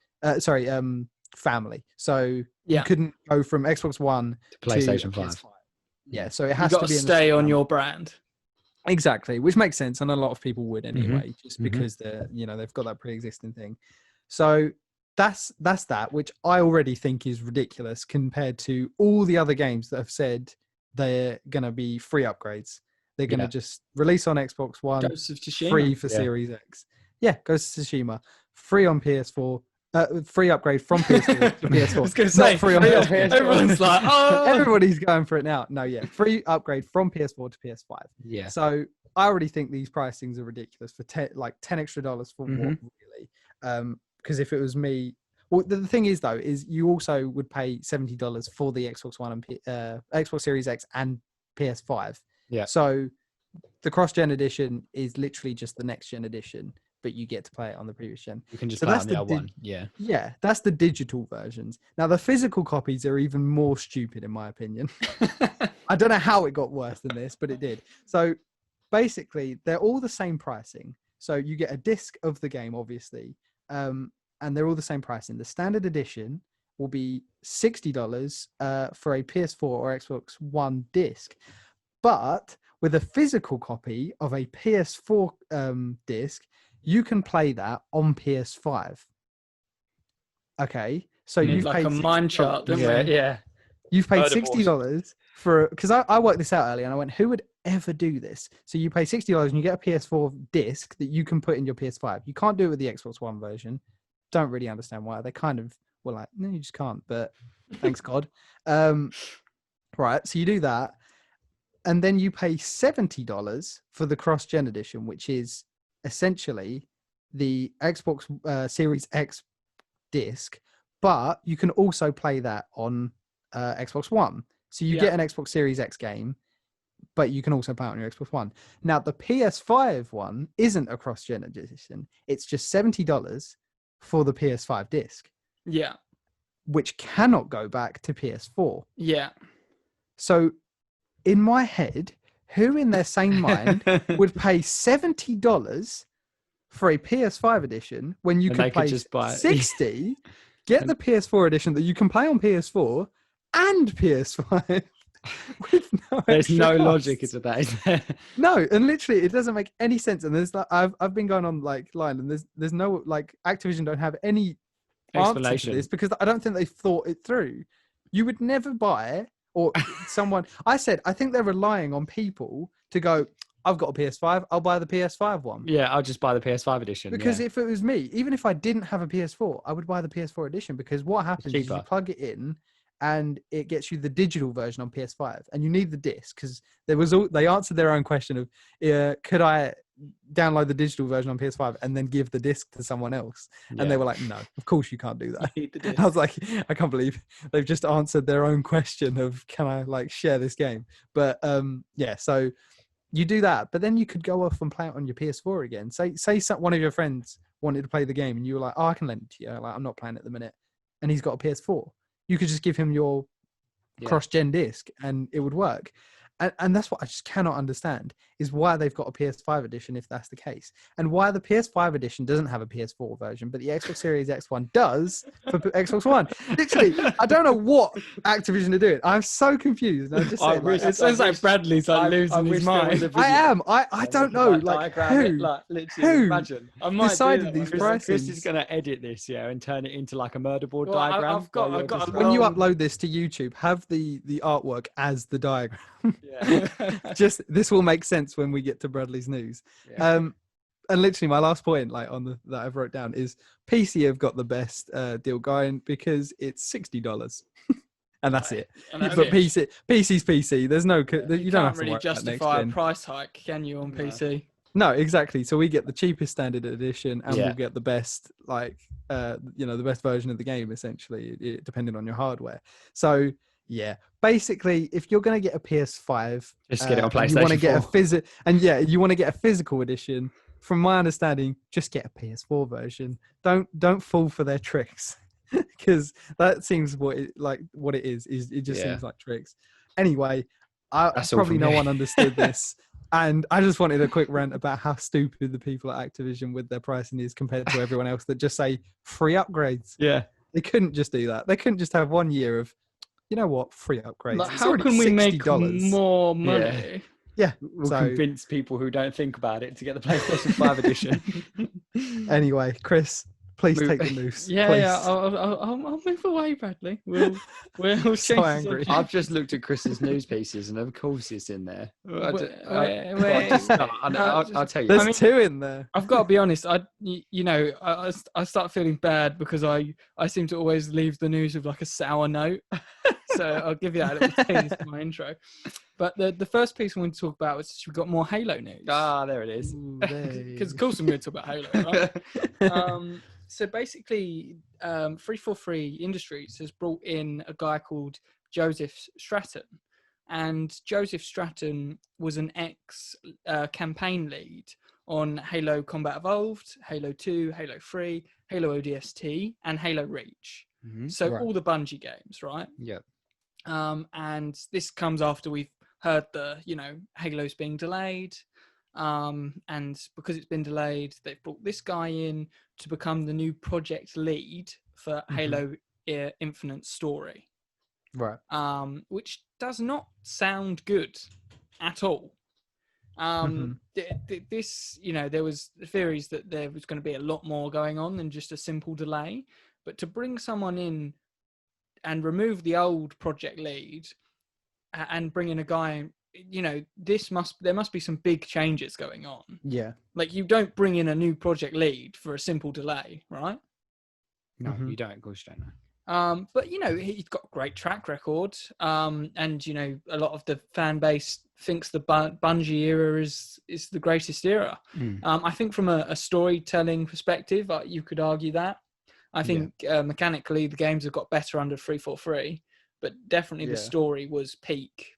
family. So you couldn't go from Xbox One to PlayStation 5. PS5. Yeah, so it has you to be stay on your brand. Exactly, which makes sense, and a lot of people would anyway, just because they've got that pre-existing thing. So that's that, which I already think is ridiculous compared to all the other games that have said they're gonna be free upgrades. They're gonna just release on Xbox One, Ghost of Tsushima. free for Series X. Yeah, Ghost of Tsushima, free on PS4. Free upgrade from PS4 to PS4. I was going to say, free on PS4. Everyone's like, oh, everybody's going for it now. No, yeah, free upgrade from PS4 to PS5. Yeah. So I already think these pricings are ridiculous for $10 extra for what really? Because if it was me, well, the thing is though, is you also would pay $70 for the Xbox One and Xbox Series X and PS5. Yeah. So the cross-gen edition is literally just the next-gen edition, but you get to play it on the previous gen. You can just play it on the other one. Yeah. Yeah, that's the digital versions. Now, the physical copies are even more stupid, in my opinion. I don't know how it got worse than this, but it did. So basically, they're all the same pricing. So you get a disc of the game, obviously, and they're all the same pricing. The standard edition will be $60 for a PS4 or Xbox One disc. But with a physical copy of a PS4 disc, you can play that on PS5. Okay, so you've like paid a mind chart. Yeah. You've paid $60 for, because I worked this out earlier and I went, who would ever do this? So you pay $60 and you get a PS4 disc that you can put in your PS5. You can't do it with the Xbox One version. Don't really understand why. They kind of were like, no, you just can't. But thanks God. Right, so you do that, and then you pay $70 for the cross-gen edition, which is essentially the Xbox Series X disc, but you can also play that on Xbox One. So you get an Xbox Series X game, but you can also play it on your Xbox One. Now, the PS5 one isn't a cross-gen edition. It's just $70 for the PS5 disc. Yeah. Which cannot go back to PS4. Yeah. So in my head, who in their sane mind would pay $70 for a PS5 edition when you could play just buy $60, get the PS4 edition that you can play on PS4 and PS5 with there's no cost. Logic to that, is there? No, and literally it doesn't make any sense. And there's like I've been going on like line, and there's no, like, Activision don't have any explanation to this because I don't think they've thought it through. You would never buy, or someone, I think they're relying on people to go, I've got a PS5, I'll buy the PS5 one. Yeah, I'll just buy the PS5 edition. Because if it was me, even if I didn't have a PS4, I would buy the PS4 edition, because what happens is you plug it in and it gets you the digital version on PS5, and you need the disc, because they answered their own question of, could I download the digital version on PS5 and then give the disc to someone else? And they were like, no, of course you can't do that. I was like, I can't believe they've just answered their own question of, can I like share this game? But so you do that, but then you could go off and play it on your PS4 again. Say one of your friends wanted to play the game and you were like, oh, I can lend it to you. Like, I'm not playing it at the minute. And he's got a PS4. You could just give him your cross-gen disc and it would work. And that's what I just cannot understand, is why they've got a PS5 edition if that's the case, and why the PS5 edition doesn't have a PS4 version, but the Xbox Series X one does for Xbox One. Literally, I don't know what Activision are doing. I'm so confused. I just it sounds like Bradley's losing his mind. I am. I don't know. Like, who imagine. decided these prices? Chris is going to edit this, and turn it into like a murder board diagram. I've got when you upload this to YouTube, have the artwork as the diagram. Just this will make sense when we get to Bradley's news. And literally my last point, like that I've wrote down, is PC have got the best deal going because it's $60 and that's it. But PC's PC. There's no you don't have to really justify a price hike, can you, on PC? No, exactly. So we get the cheapest standard edition, and we'll get the best, like the best version of the game, essentially, depending on your hardware. So yeah, basically, if you're going to get a PS5, just get it on PlayStation. You want to get a physical edition. From my understanding, just get a PS4 version. Don't fall for their tricks, because that seems what it is. It just seems like tricks. Anyway, probably no one understood this. And I just wanted a quick rant about how stupid the people at Activision with their pricing is compared to everyone else that just say free upgrades. Yeah. They couldn't just do that. They couldn't just have 1 year of, you know what, free upgrades. Like, It's how already can we make $60. more money? Yeah. We'll So- convince people who don't think about it to get the PlayStation 5 edition. Anyway, Chris, please take the news. Yeah, please. yeah. I'll move away, Bradley. We'll change So the angry. subject. I've just looked at Chris's news pieces, and of course it's in there. Wait, I'll tell you. There's 2 in there. I've got to be honest. I start feeling bad because I seem to always leave the news with like a sour note. So I'll give you that little tease to my intro. But the first piece I want to talk about is we've got more Halo news. Ah, there it is. Because of course I'm going to talk about Halo, right? So basically, 343 Industries has brought in a guy called Joseph Stratton. And Joseph Stratton was an ex-campaign lead on Halo Combat Evolved, Halo 2, Halo 3, Halo ODST, and Halo Reach. Mm-hmm. So Right. all the Bungie games, right? Yep. And this comes after we've heard Halo's being delayed. And because it's been delayed, they've brought this guy in to become the new project lead for Halo Infinite Story. Right. Which does not sound good at all. This, there was theories that there was going to be a lot more going on than just a simple delay, but to bring someone in and remove the old project lead and bring in a guy, there must be some big changes going on. Yeah. Like, you don't bring in a new project lead for a simple delay, right? No, Mhm. you don't. Of course you don't know. But he's got a great track record, and a lot of the fan base thinks the Bungie era is the greatest era. I think from a storytelling perspective, you could argue that. I think mechanically the games have got better under 343, but definitely the story was peak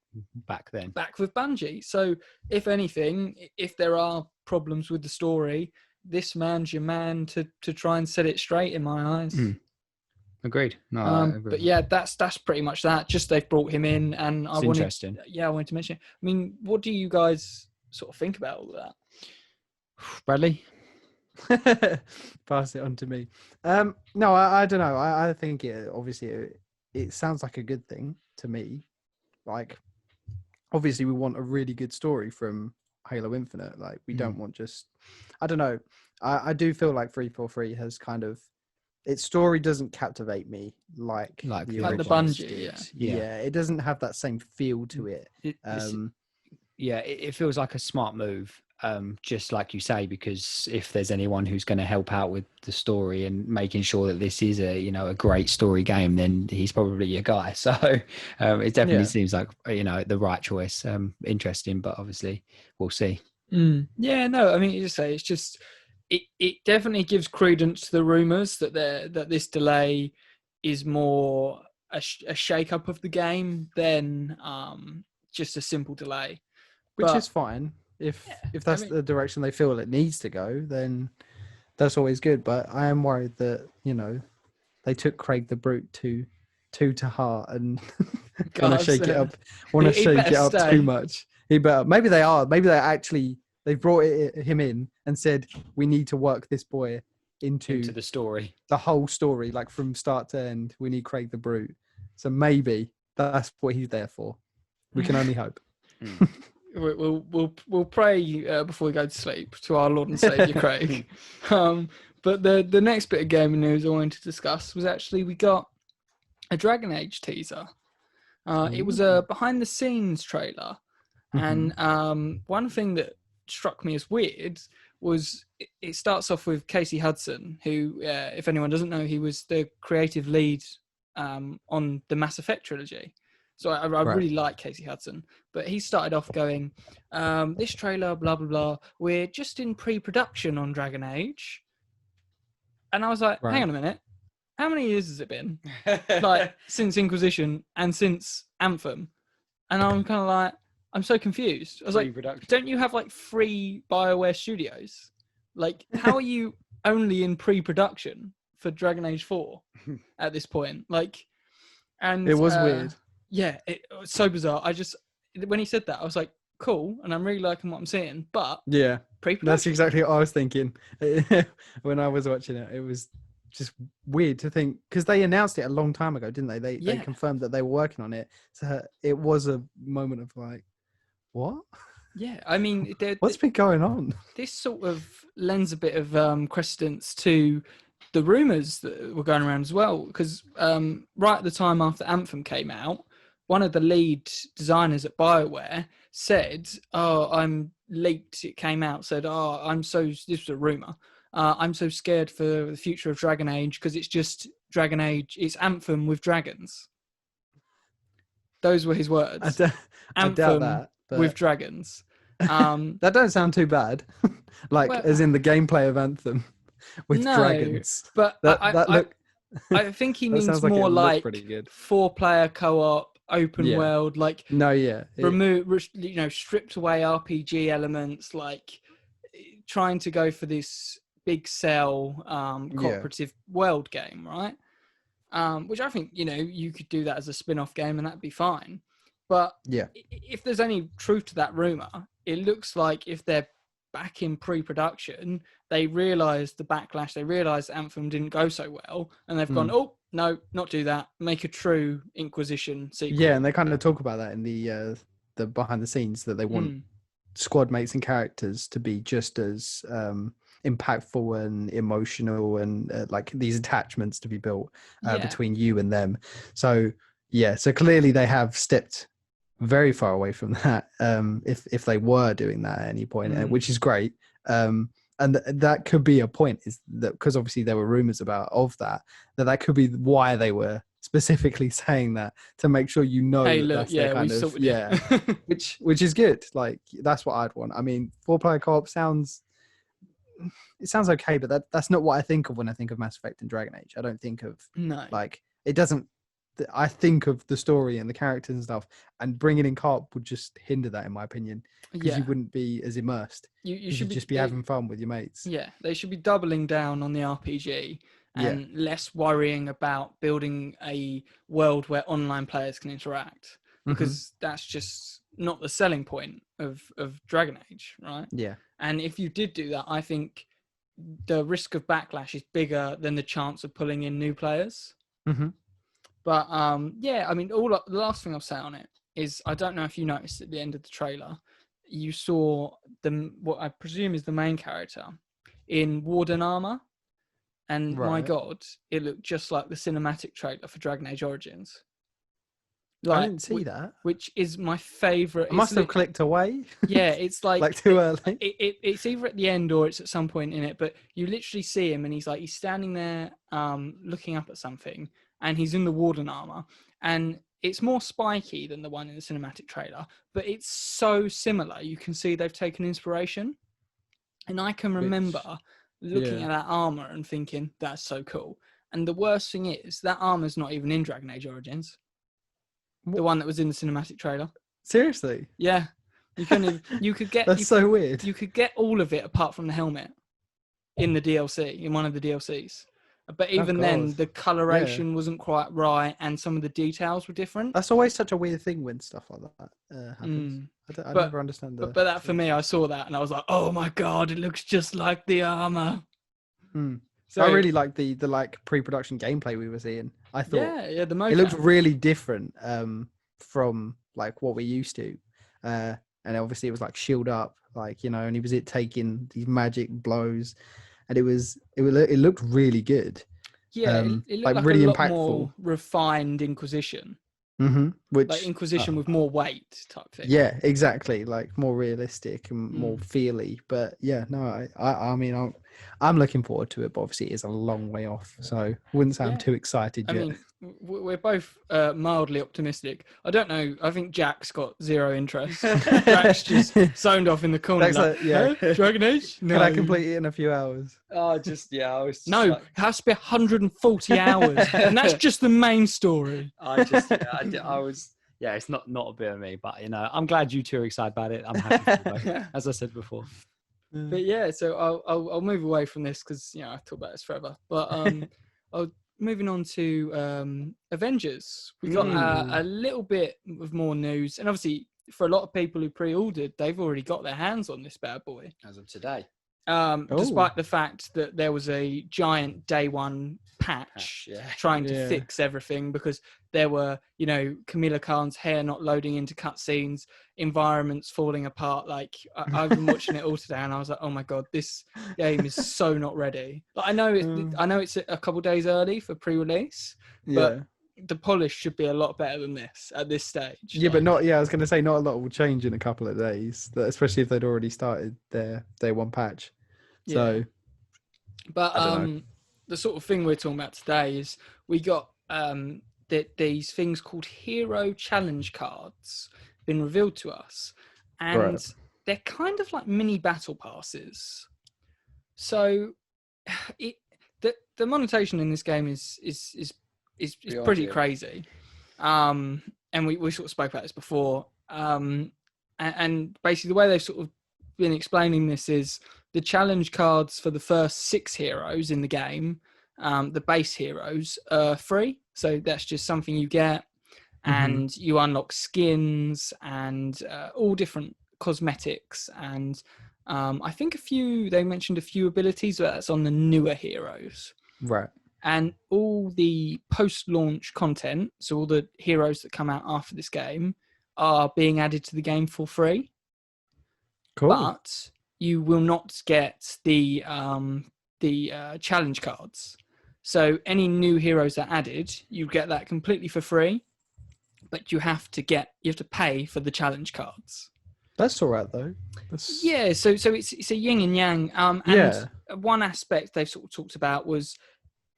Back then. back with Bungie. So if anything, if there are problems with the story, this man's your man to try and set it straight in my eyes. Agreed. No, I agree. But yeah, that's pretty much that. Just they've brought him in, and It's interesting. I wanted to mention it. I mean, what do you guys sort of think about all of that? Bradley? Pass it on to me. No, I don't know. I think it sounds like a good thing to me. Like, obviously we want a really good story from Halo Infinite. Like, we don't want just, I don't know. I do feel like 343 has kind of, its story doesn't captivate me like the the originals Bungie, did. yeah. It doesn't have that same feel to it. It feels like a smart move, just like you say, because if there's anyone who's going to help out with the story and making sure that this is a great story game, then he's probably your guy. So it definitely seems like the right choice. Interesting, but obviously we'll see. Yeah, no, I mean, it's just it definitely gives credence to the rumors that this delay is more a shake up of the game than just a simple delay. Which is fine. If that's the direction they feel it needs to go, then that's always good. But I am worried that, they took Craig the Brute too to heart and want to shake it up. Want to shake it up too much. He better. Maybe they are. Maybe they brought him in and said, we need to work this boy into the story, the whole story, like from start to end. We need Craig the Brute. So maybe that's what he's there for. We can only hope. We'll pray before we go to sleep to our Lord and Savior Craig. But the next bit of gaming news I wanted to discuss was actually we got a Dragon Age teaser. It was a behind the scenes trailer, and one thing that struck me as weird was it starts off with Casey Hudson, who, if anyone doesn't know, he was the creative lead on the Mass Effect trilogy. So I really like Casey Hudson, but he started off going, this trailer, blah, blah, blah, we're just in pre-production on Dragon Age. And I was like, hang on a minute. How many years has it been? Like, since Inquisition and since Anthem? And I'm kind of like, I'm so confused. I was like, don't you have like 3 BioWare studios? Like, how are you only in pre-production for Dragon Age 4 at this point? Like, and it was weird. Yeah, it was so bizarre. When he said that, I was like, cool, and I'm really liking what I'm seeing. But yeah, pre-production. that's exactly what I was thinking when I was watching it. It was just weird to think, because they announced it a long time ago, didn't they? They confirmed that they were working on it, so it was a moment of like, what? Yeah, I mean, what's been going on? This sort of lends a bit of credence to the rumors that were going around as well, because right at the time after Anthem came out, one of the lead designers at BioWare said, "Oh, I'm leaked. It came out. Said, oh, this was a rumor. I'm so scared for the future of Dragon Age because it's just Dragon Age. It's Anthem with dragons." Those were his words. I doubt that. But with dragons. That don't sound too bad. As in the gameplay of Anthem with dragons. But I think he means more like 4-player co-op, open world, like stripped away RPG elements, like trying to go for this big cell cooperative world game, right? Which I think, you could do that as a spin-off game and that'd be fine. But if there's any truth to that rumor, it looks like if they're back in pre-production, they realised the backlash, they realised Anthem didn't go so well, and they've gone, oh, no, not do that. Make a true Inquisition sequel. Yeah, and they kind of talk about that in the behind the scenes, that they want squad mates and characters to be just as impactful and emotional, and like these attachments to be built between you and them. So clearly they have stepped very far away from that, if they were doing that at any point, which is great. And that could be a point, is that because obviously there were rumors that could be why they were specifically saying that, to make sure hey, look, which is good. Like, that's what I'd want. I mean, 4-player co-op sounds okay, but that's not what I think of when I think of Mass Effect and Dragon Age. I don't think of it doesn't. I think of the story and the characters and stuff, and bringing in co-op would just hinder that, in my opinion, because you wouldn't be as immersed. You should just be having fun with your mates. Yeah, they should be doubling down on the RPG and less worrying about building a world where online players can interact, because that's just not the selling point of Dragon Age, right? Yeah. And if you did do that, I think the risk of backlash is bigger than the chance of pulling in new players. Mm-hmm. But I mean, the last thing I'll say on it is, I don't know if you noticed at the end of the trailer, you saw what I presume is the main character in Warden armor, and my God, it looked just like the cinematic trailer for Dragon Age Origins. I didn't see that. Which is my favorite. I must have clicked away. Yeah, it's like too early. It's either at the end or it's at some point in it. But you literally see him, and he's standing there, looking up at something, and he's in the Warden armor, and it's more spiky than the one in the cinematic trailer, but it's so similar. You can see they've taken inspiration, and I can remember looking at that armor and thinking, that's so cool. And the worst thing is, that armor's not even in Dragon Age Origins. The one that was in the cinematic trailer. Seriously? Yeah. You could get That's so weird. You could get all of it apart from the helmet in the DLC, in one of the DLCs. But even then, the coloration wasn't quite right, and some of the details were different. That's always such a weird thing when stuff like that happens. I never understand that. But that, for me, I saw that and I was like, oh my God, it looks just like the armor. So I really like the pre-production gameplay we were seeing. I thought the mocap. It looked really different from like what we're used to. And obviously it was like shield up, and he was taking these magic blows, and it looked really good. Yeah, it looked like really a lot impactful, more refined Inquisition. Mm-hmm. Which like Inquisition with more weight type thing. Yeah, exactly. Like more realistic and more feely. But yeah, no, I mean, I'm looking forward to it, but obviously it is a long way off, so wouldn't sound too excited yet. I mean, we're both mildly optimistic. I don't know. I think Jack's got zero interest. Jack's just zoned off in the corner. Dragon Age? No. Can I complete it in a few hours? I was just it has to be 140 hours, and that's just the main story. It's not a bit of me, but I'm glad you two are excited about it. I'm happy for you, as I said before. But so I'll move away from this because I talk about this forever. But moving on to Avengers, we got a little bit of more news, and obviously for a lot of people who pre-ordered, they've already got their hands on this bad boy as of today. Despite the fact that there was a giant day one patch trying to fix everything, because there were, Camilla Khan's hair not loading into cutscenes, environments falling apart. Like I've been watching it all today, and I was like, oh my god, this game is so not ready. Like, I know it's a couple days early for pre-release, but the polish should be a lot better than this at this stage. Yeah, but not. Yeah, I was going to say not a lot will change in a couple of days, especially if they'd already started their day one patch. So, but the sort of thing we're talking about today is we got these things called hero challenge cards been revealed to us, and they're kind of like mini battle passes. So, the monetization in this game is pretty crazy, and we sort of spoke about this before, and basically the way they've sort of been explaining this is the challenge cards for the first 6 heroes in the game, the base heroes, are free. So that's just something you get, and you unlock skins and all different cosmetics, and I think they mentioned a few abilities, but that's on the newer heroes. Right. And all the post-launch content, so all the heroes that come out after this game, are being added to the game for free. Cool. But you will not get the challenge cards. So any new heroes that are added, you get that completely for free, but you have to pay for the challenge cards. That's all right though. Yeah, so it's a yin and yang. And one aspect they've sort of talked about was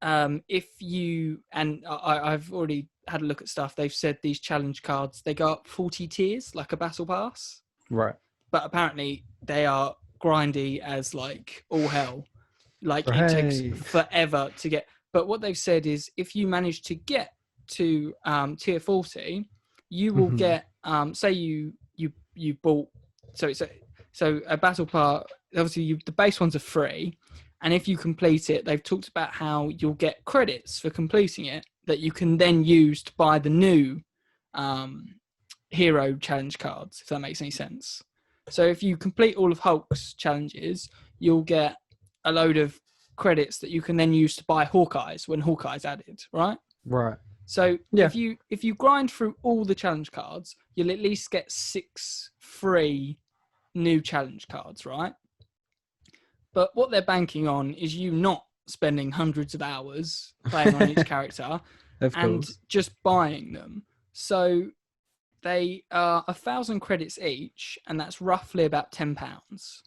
if you, and I've already had a look at stuff, they've said these challenge cards, they go up 40 tiers like a battle pass. Right. But apparently they are grindy as like all hell. Like it takes forever to get. But what they've said is if you manage to get to tier 40, you will get say you bought, so a battle pass, obviously the base ones are free, and if you complete it, they've talked about how you'll get credits for completing it that you can then use to buy the new hero challenge cards, if that makes any sense. So if you complete all of Hulk's challenges, you'll get a load of credits that you can then use to buy Hawkeye's when Hawkeye's added, right? Right. So if you grind through all the challenge cards, you'll at least get 6 free new challenge cards, right? But what they're banking on is you not spending hundreds of hours playing on each character and just buying them. So they are 1,000 credits each, and that's roughly about £10,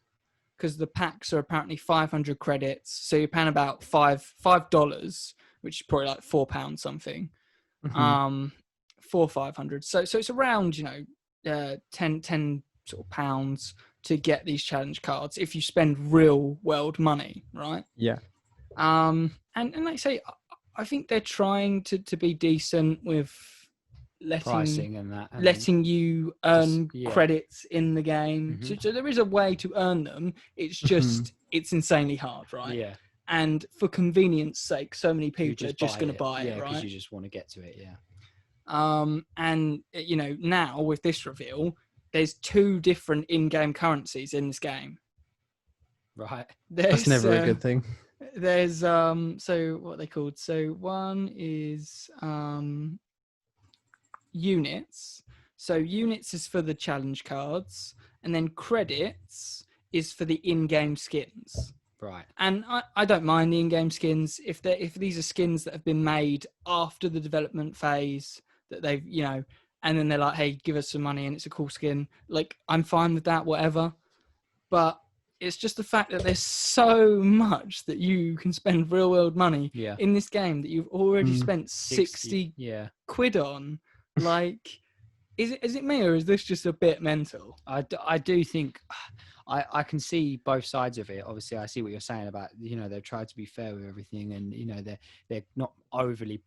because the packs are apparently 500 credits. So you're paying about $5, which is probably like £4 something. 400 or 500. So it's around 10 sort of pounds to get these challenge cards if you spend real world money, right? Yeah. And like I say, I think they're trying to be decent with pricing and that, and letting you earn credits in the game. So there is a way to earn them. It's just it's insanely hard, right? Yeah. And for convenience sake, so many people are just going to buy it, right? Because you just want to get to it, And now with this reveal, there's 2 different in-game currencies in this game. Right. That's never a good thing. There's so what are they called? So one is units. So units is for the challenge cards, and then credits is for the in-game skins. Right. And I don't mind the in-game skins if these are skins that have been made after the development phase, that they've and then they're like, hey, give us some money and it's a cool skin. Like, I'm fine with that, whatever. But it's just the fact that there's so much that you can spend real world money in this game that you've already spent 60 quid on. Like, is it me, or is this just a bit mental? I do think I can see both sides of it. Obviously, I see what you're saying about, they've tried to be fair with everything, and they're not overly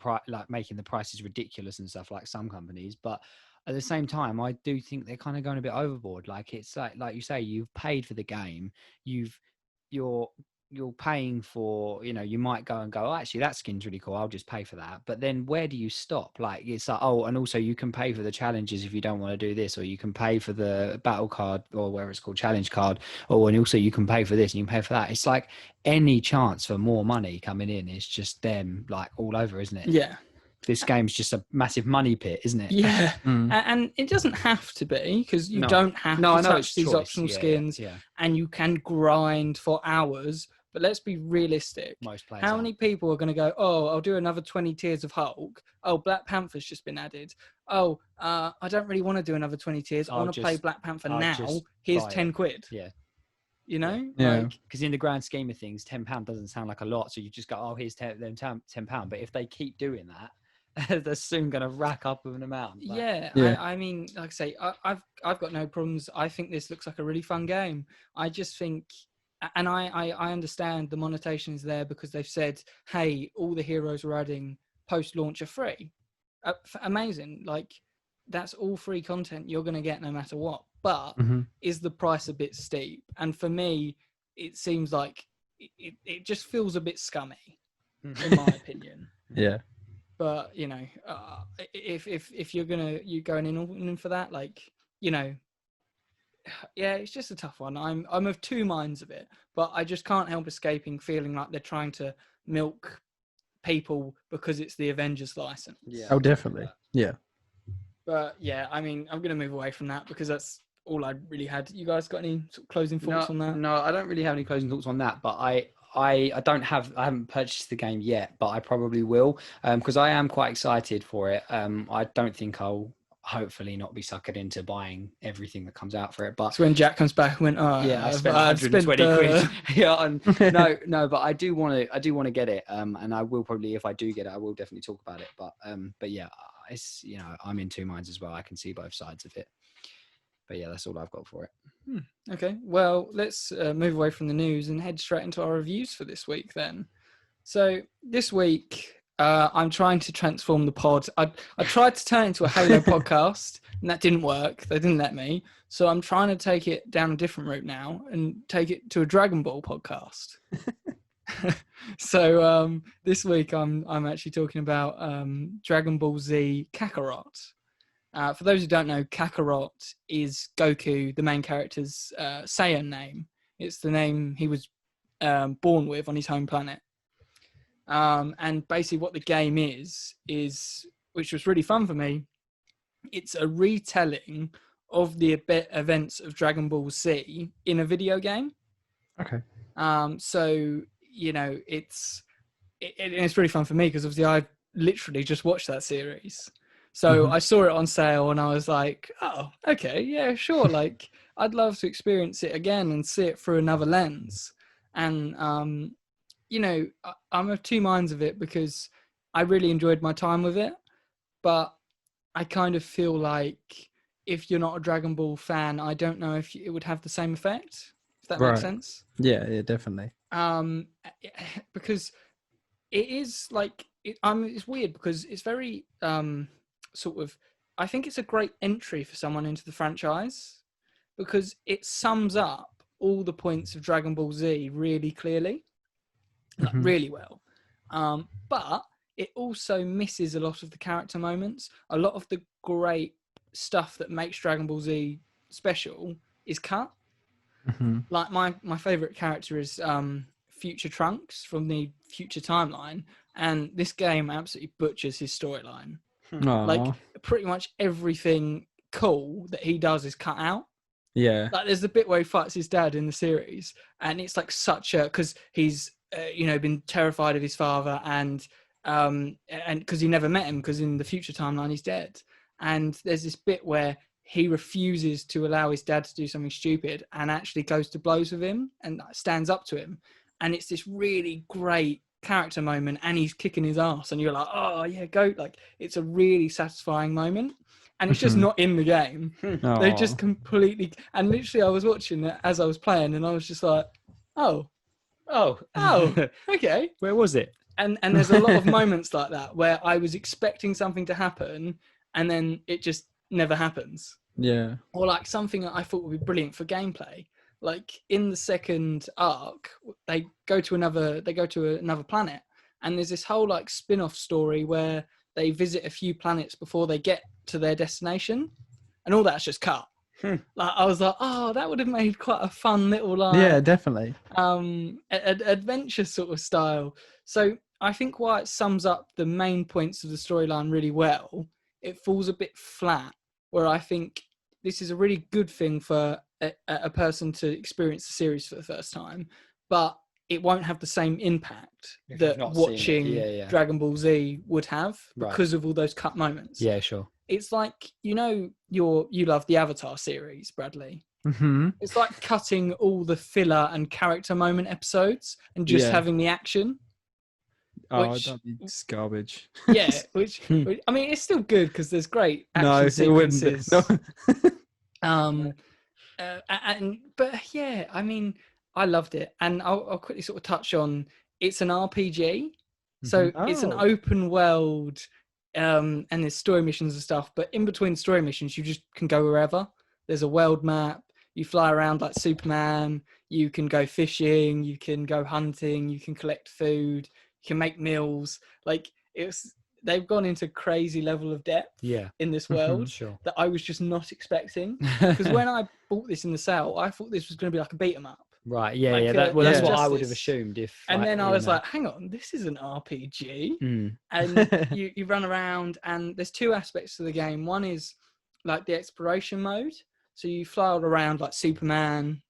making the prices ridiculous and stuff like some companies. But at the same time, I do think they're kind of going a bit overboard. Like, it's like you say, you've paid for the game, you're you're paying for, you might go and go, oh, actually that skin's really cool, I'll just pay for that. But then where do you stop? Like, it's like, oh, and also you can pay for the challenges if you don't want to do this, or you can pay for the battle card, or whatever it's called, challenge card, and also you can pay for this and you can pay for that. It's like any chance for more money coming in is just them like all over, isn't it? Yeah. This game's just a massive money pit, isn't it? Yeah. And it doesn't have to be, because you don't have to touch these optional skins, and you can grind for hours. But let's be realistic. Most players How many people are going to go, oh, I'll do another 20 tiers of Hulk. Oh, Black Panther's just been added. Oh, I don't really want to do another 20 tiers. I want to play Black Panther now. Here's 10 quid. Yeah. You know? Yeah. Like, because in the grand scheme of things, £10 doesn't sound like a lot. So you just go, oh, here's £10. But if they keep doing that, they're soon going to rack up with an amount. Like, I mean, like I say, I've got no problems. I think this looks like a really fun game. I just think, and I understand the monetization is there because they've said, hey, all the heroes we're adding post-launch are free. Amazing. Like, that's all free content you're going to get no matter what. But is the price a bit steep? And for me, it seems like it just feels a bit scummy, in my opinion. Yeah. But if you're going in for that, like, it's just a tough one. I'm of two minds of it, but I just can't help escaping feeling like they're trying to milk people because it's the Avengers license. Yeah. Oh, definitely. Yeah. But yeah, I mean, I'm going to move away from that because that's all I really had. You guys got any sort of closing thoughts on that? No, I don't really have any closing thoughts on that, but I haven't purchased the game yet, but I probably will, because I am quite excited for it. I don't think I'll hopefully not be suckered into buying everything that comes out for it. But so when Jack comes back, I went, oh yeah, I spent 120 quid. Yeah, and no, but I do want to get it. And I will probably, if I do get it, I will definitely talk about it. But yeah, it's, I'm in two minds as well. I can see both sides of it. But yeah, that's all I've got for it. Okay, well, let's move away from the news and head straight into our reviews for this week then. So this week, I'm trying to transform the pod. I tried to turn it into a Halo podcast, and that didn't work. They didn't let me. So I'm trying to take it down a different route now and take it to a Dragon Ball podcast. So this week, I'm actually talking about Dragon Ball Z Kakarot. For those who don't know, Kakarot is Goku, the main character's Saiyan name. It's the name he was born with on his home planet. And basically what the game is, which was really fun for me, it's a retelling of the events of Dragon Ball Z in a video game. Okay. So, it's really fun for me because obviously I've literally just watched that series. So I saw it on sale and I was like, oh, okay, yeah, sure. Like, I'd love to experience it again and see it through another lens. And, I'm of two minds of it because I really enjoyed my time with it. But I kind of feel like if you're not a Dragon Ball fan, I don't know if it would have the same effect, if that makes sense. Yeah, definitely. Because it is like, it's weird because it's very... I think it's a great entry for someone into the franchise because it sums up all the points of Dragon Ball Z really clearly, like really well. But it also misses a lot of the character moments. A lot of the great stuff that makes Dragon Ball Z special is cut. Like my favorite character is Future Trunks from the Future Timeline, and this game absolutely butchers his storyline. Like pretty much everything cool that he does is cut out. Yeah. Like there's the bit where he fights his dad in the series, and it's like because he's been terrified of his father, and because he never met him because in the future timeline he's dead. And there's this bit where he refuses to allow his dad to do something stupid and actually goes to blows with him and stands up to him. And it's this really great character moment, and he's kicking his ass, and you're like, oh yeah, go. Like it's a really satisfying moment, and it's just not in the game. They just completely, and literally I was watching it as I was playing, and I was just like, oh okay, where was it? And there's a lot of moments like that where I was expecting something to happen and then it just never happens. Yeah. Or like something that I thought would be brilliant for gameplay, like in the second arc, they go to another planet, and there's this whole like spin-off story where they visit a few planets before they get to their destination, and all that's just cut. Like I was like, oh, that would have made quite a fun little like definitely adventure sort of style. So I think why it sums up the main points of the storyline really well, it falls a bit flat, where I think this is a really good thing for a person to experience the series for the first time, but it won't have the same impact that watching Dragon Ball Z would have because of all those cut moments. Yeah, sure. It's like, you love the Avatar series, Bradley. Mm-hmm. It's like cutting all the filler and character moment episodes and just having the action. It's garbage. Yeah, which I mean, it's still good because there's great action sequences. But yeah, I mean, I loved it, and I'll quickly sort of touch on. It's an RPG, so it's an open world. And there's story missions and stuff, but in between story missions, you just can go wherever. There's a world map. You fly around like Superman. You can go fishing. You can go hunting. You can collect food. You can make meals. Like they've gone into crazy level of depth in this world that I was just not expecting. Because when I bought this in the sale, I thought this was going to be like a beat 'em up. Right, that's what I would have assumed. Then I was like, hang on, this is an RPG. And you run around, and there's two aspects to the game. One is like the exploration mode. So you fly all around like Superman,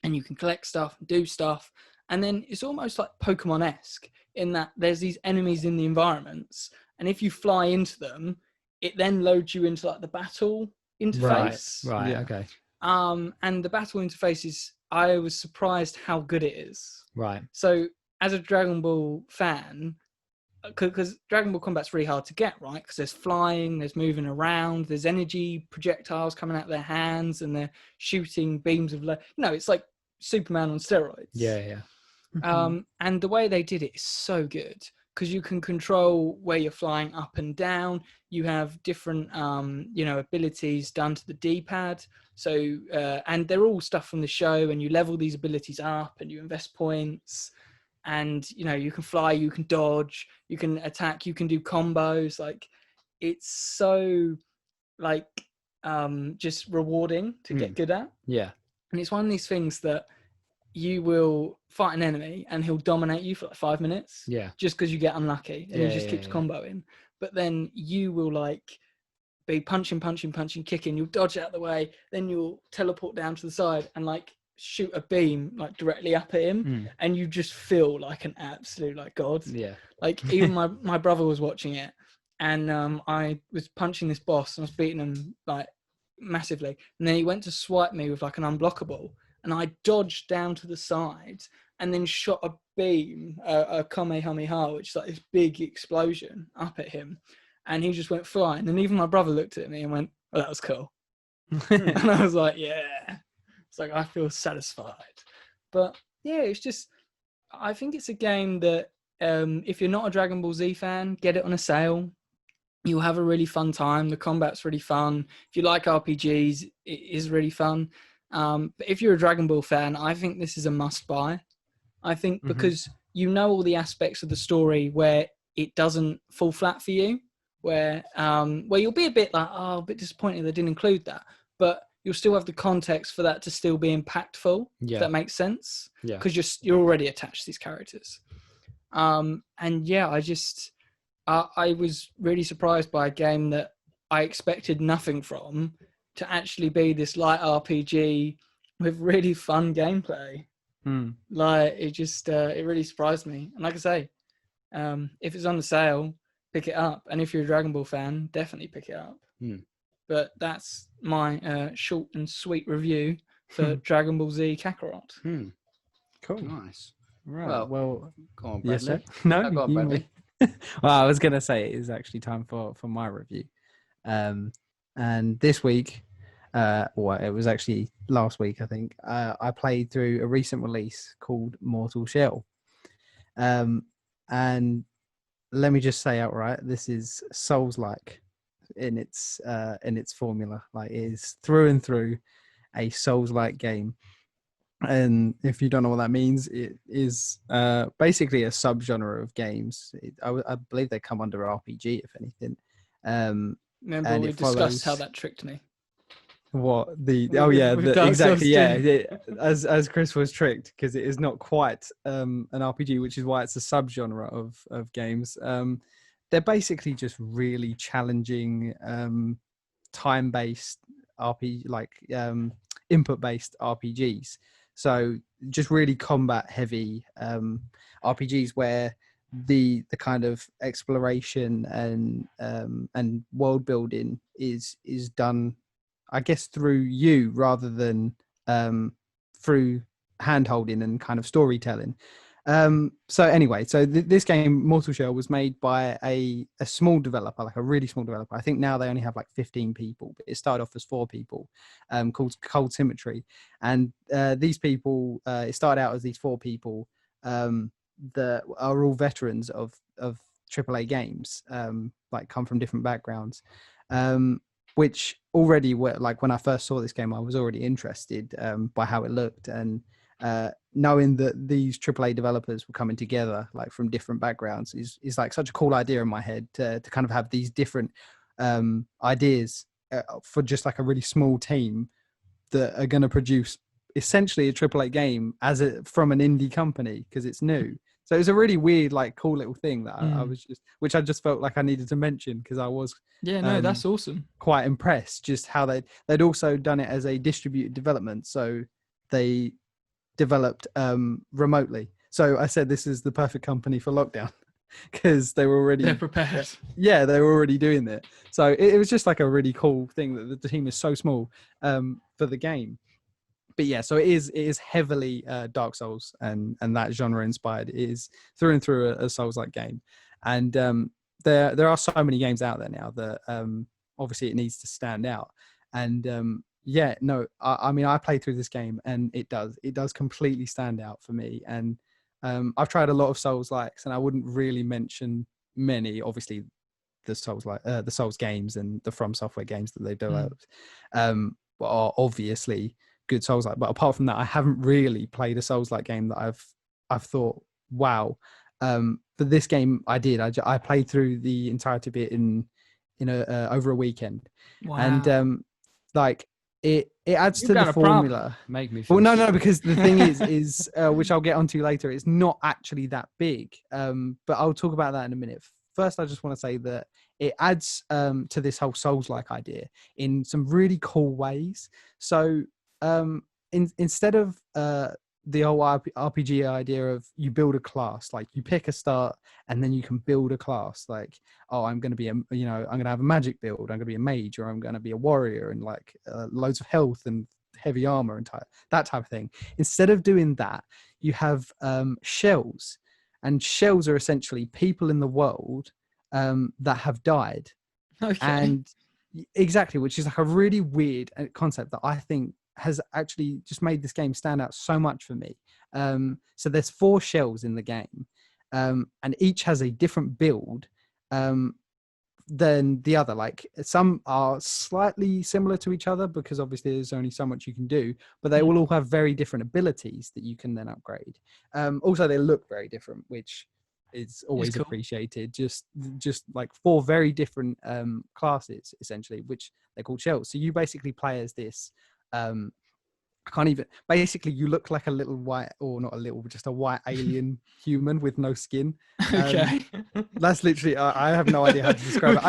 and you can collect stuff, do stuff. And then it's almost like Pokemon-esque in that there's these enemies in the environments. And if you fly into them, it then loads you into like the battle interface. Right, okay. And the battle interface is, I was surprised how good it is. Right. So as a Dragon Ball fan, because Dragon Ball combat's really hard to get, right? Because there's flying, there's moving around, there's energy projectiles coming out of their hands, and they're shooting beams of it's like Superman on steroids. Yeah. And the way they did it is so good, because you can control where you're flying up and down. You have different, abilities done to the D-pad. So, and they're all stuff from the show, and you level these abilities up and you invest points, and, you can fly, you can dodge, you can attack, you can do combos. Like, it's so just rewarding to get good at. Yeah. And it's one of these things that you will fight an enemy and he'll dominate you for like 5 minutes. Yeah. Just because you get unlucky and he just keeps comboing. But then you will be punching, kicking. You'll dodge out of the way. Then you'll teleport down to the side and shoot a beam directly up at him. And you just feel like an absolute god. Yeah. Even my brother was watching it, and I was punching this boss and I was beating him massively. And then he went to swipe me with an unblockable. And I dodged down to the side and then shot a beam, a Kamehameha, which is like this big explosion up at him. And he just went flying. And even my brother looked at me and went, "Oh, that was cool." And I was like, yeah. It's like, I feel satisfied. But yeah, it's just, I think it's a game that if you're not a Dragon Ball Z fan, get it on a sale. You'll have a really fun time. The combat's really fun. If you like RPGs, it is really fun. But if you're a Dragon Ball fan, I think this is a must buy. I think because all the aspects of the story where it doesn't fall flat for you, where you'll be a bit a bit disappointed they didn't include that, but you'll still have the context for that to still be impactful. Yeah. If that makes sense. Yeah. Because you're already attached to these characters. And yeah, I was really surprised by a game that I expected nothing from, to actually be this light RPG with really fun gameplay. It really surprised me. And like I say, if it's on the sale, pick it up. And if you're a Dragon Ball fan, definitely pick it up. But that's my short and sweet review for Dragon Ball Z Kakarot. Cool. Nice. Right. Well, go on, Bradley. Yes, no, go on, Bradley. Well, I was going to say it is actually time for my review. And this week, it was actually last week, I think, I played through a recent release called Mortal Shell. And let me just say outright, this is Souls-like in its formula. It is through and through a Souls-like game. And if you don't know what that means, it is basically a subgenre of games. I believe they come under RPG, if anything. Remember, and we it discussed how follows that tricked me. the Dark exactly Souls 2. as Chris was tricked, because it is not quite an RPG, which is why it's a subgenre of games. They're basically just really challenging time-based RPG, like input-based RPGs. So just really combat-heavy RPGs where the kind of exploration and world building is done, I guess, through you rather than through hand holding and kind of storytelling. So anyway, this game, Mortal Shell, was made by a small developer, like a really small developer. I think now they only have like 15 people, but it started off as 4 people, called Cold Symmetry. And these people, it started out as these 4 people that are all veterans of AAA games, like come from different backgrounds. Which already were, like, when I first saw this game, I was already interested by how it looked, and knowing that these AAA developers were coming together, like from different backgrounds, is like such a cool idea in my head to kind of have these different ideas for just like a really small team that are going to produce essentially a AAA game from an indie company, because it's new. So it was a really weird, like, cool little thing that I was which I just felt like I needed to mention, because I was that's awesome. Quite impressed just how they'd also done it as a distributed development. So they developed remotely. So I said this is the perfect company for lockdown, because they're prepared. Yeah, they were already doing it. So it was just like a really cool thing that the team is so small for the game. But yeah, so it is heavily Dark Souls and that genre inspired. It is through and through a Souls-like game. And there are so many games out there now that obviously it needs to stand out. And I mean, I played through this game, and it does completely stand out for me. And I've tried a lot of Souls-likes, and I wouldn't really mention many. Obviously, the Souls games and the From Software games that they've developed are obviously good Souls-like, but apart from that, I haven't really played a Souls-like game that I've thought, wow. But this game I did. I played through the entirety of it in over a weekend. Wow. And like it adds to the formula. Make me feel Well, no, because the thing is which I'll get onto later, it's not actually that big. But I'll talk about that in a minute. First, I just want to say that it adds to this whole Souls-like idea in some really cool ways. So instead of the whole RPG idea of you build a class, like you pick a start and then you can build a class, like, oh, I'm going to be I'm going to have a magic build, I'm going to be a mage, or I'm going to be a warrior and like loads of health and heavy armor and that type of thing. Instead of doing that, you have shells, and shells are essentially people in the world that have died. Okay. And exactly, which is like a really weird concept that I think has actually just made this game stand out so much for me. So there's 4 shells in the game, and each has a different build than the other. Like, some are slightly similar to each other because obviously there's only so much you can do, but they will all have very different abilities that you can then upgrade. Also, they look very different, which is always cool. appreciated. Just like 4 very different classes, essentially, which they're called shells. So you basically play as this basically you look like a little white, or not a little, but just a white alien human with no skin. Okay. That's literally, I have no idea how to describe it.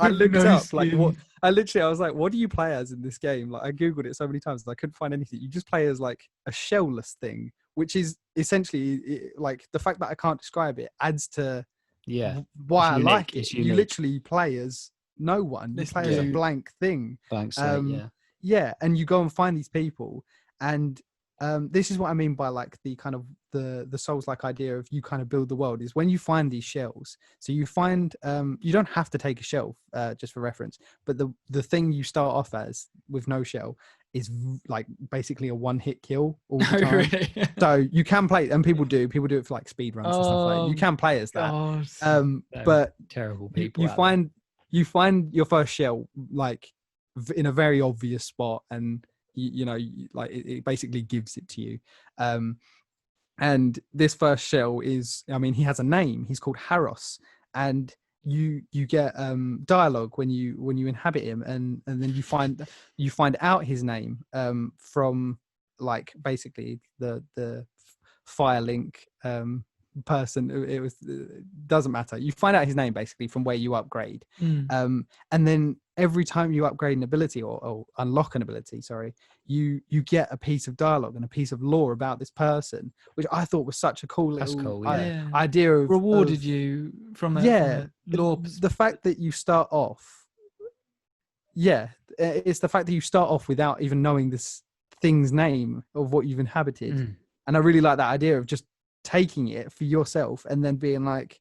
I looked no up skin. like I was like, what do you play as in this game? Like, I googled it so many times and I couldn't find anything. You just play as like a shellless thing, which is essentially like the fact that I can't describe it adds to why I like it. You literally play as no one. You play as a blank thing. Blank slate, yeah, and you go and find these people, and this is what I mean by like the kind of the Souls-like idea of you kind of build the world, is when you find these shells. So you find you don't have to take a shell, just for reference, but the thing you start off as with no shell is like basically a one-hit kill all the time. Really? So you can play, and people do it for like speed runs and stuff like that. You can play as that. But terrible people. You find your first shell like in a very obvious spot, and like it basically gives it to you. And this first shell is, I mean, he has a name. He's called Haros, and you get dialogue when you inhabit him, and then you find out his name from like basically the Firelink person. It doesn't matter. You find out his name basically from where you upgrade, and then every time you upgrade an ability or unlock an ability, you get a piece of dialogue and a piece of lore about this person, which I thought was such a cool little idea of rewarded you from a lore perspective. The fact that you start off, it's the fact that you start off without even knowing this thing's name of what you've inhabited. And I really like that idea of just taking it for yourself and then being like,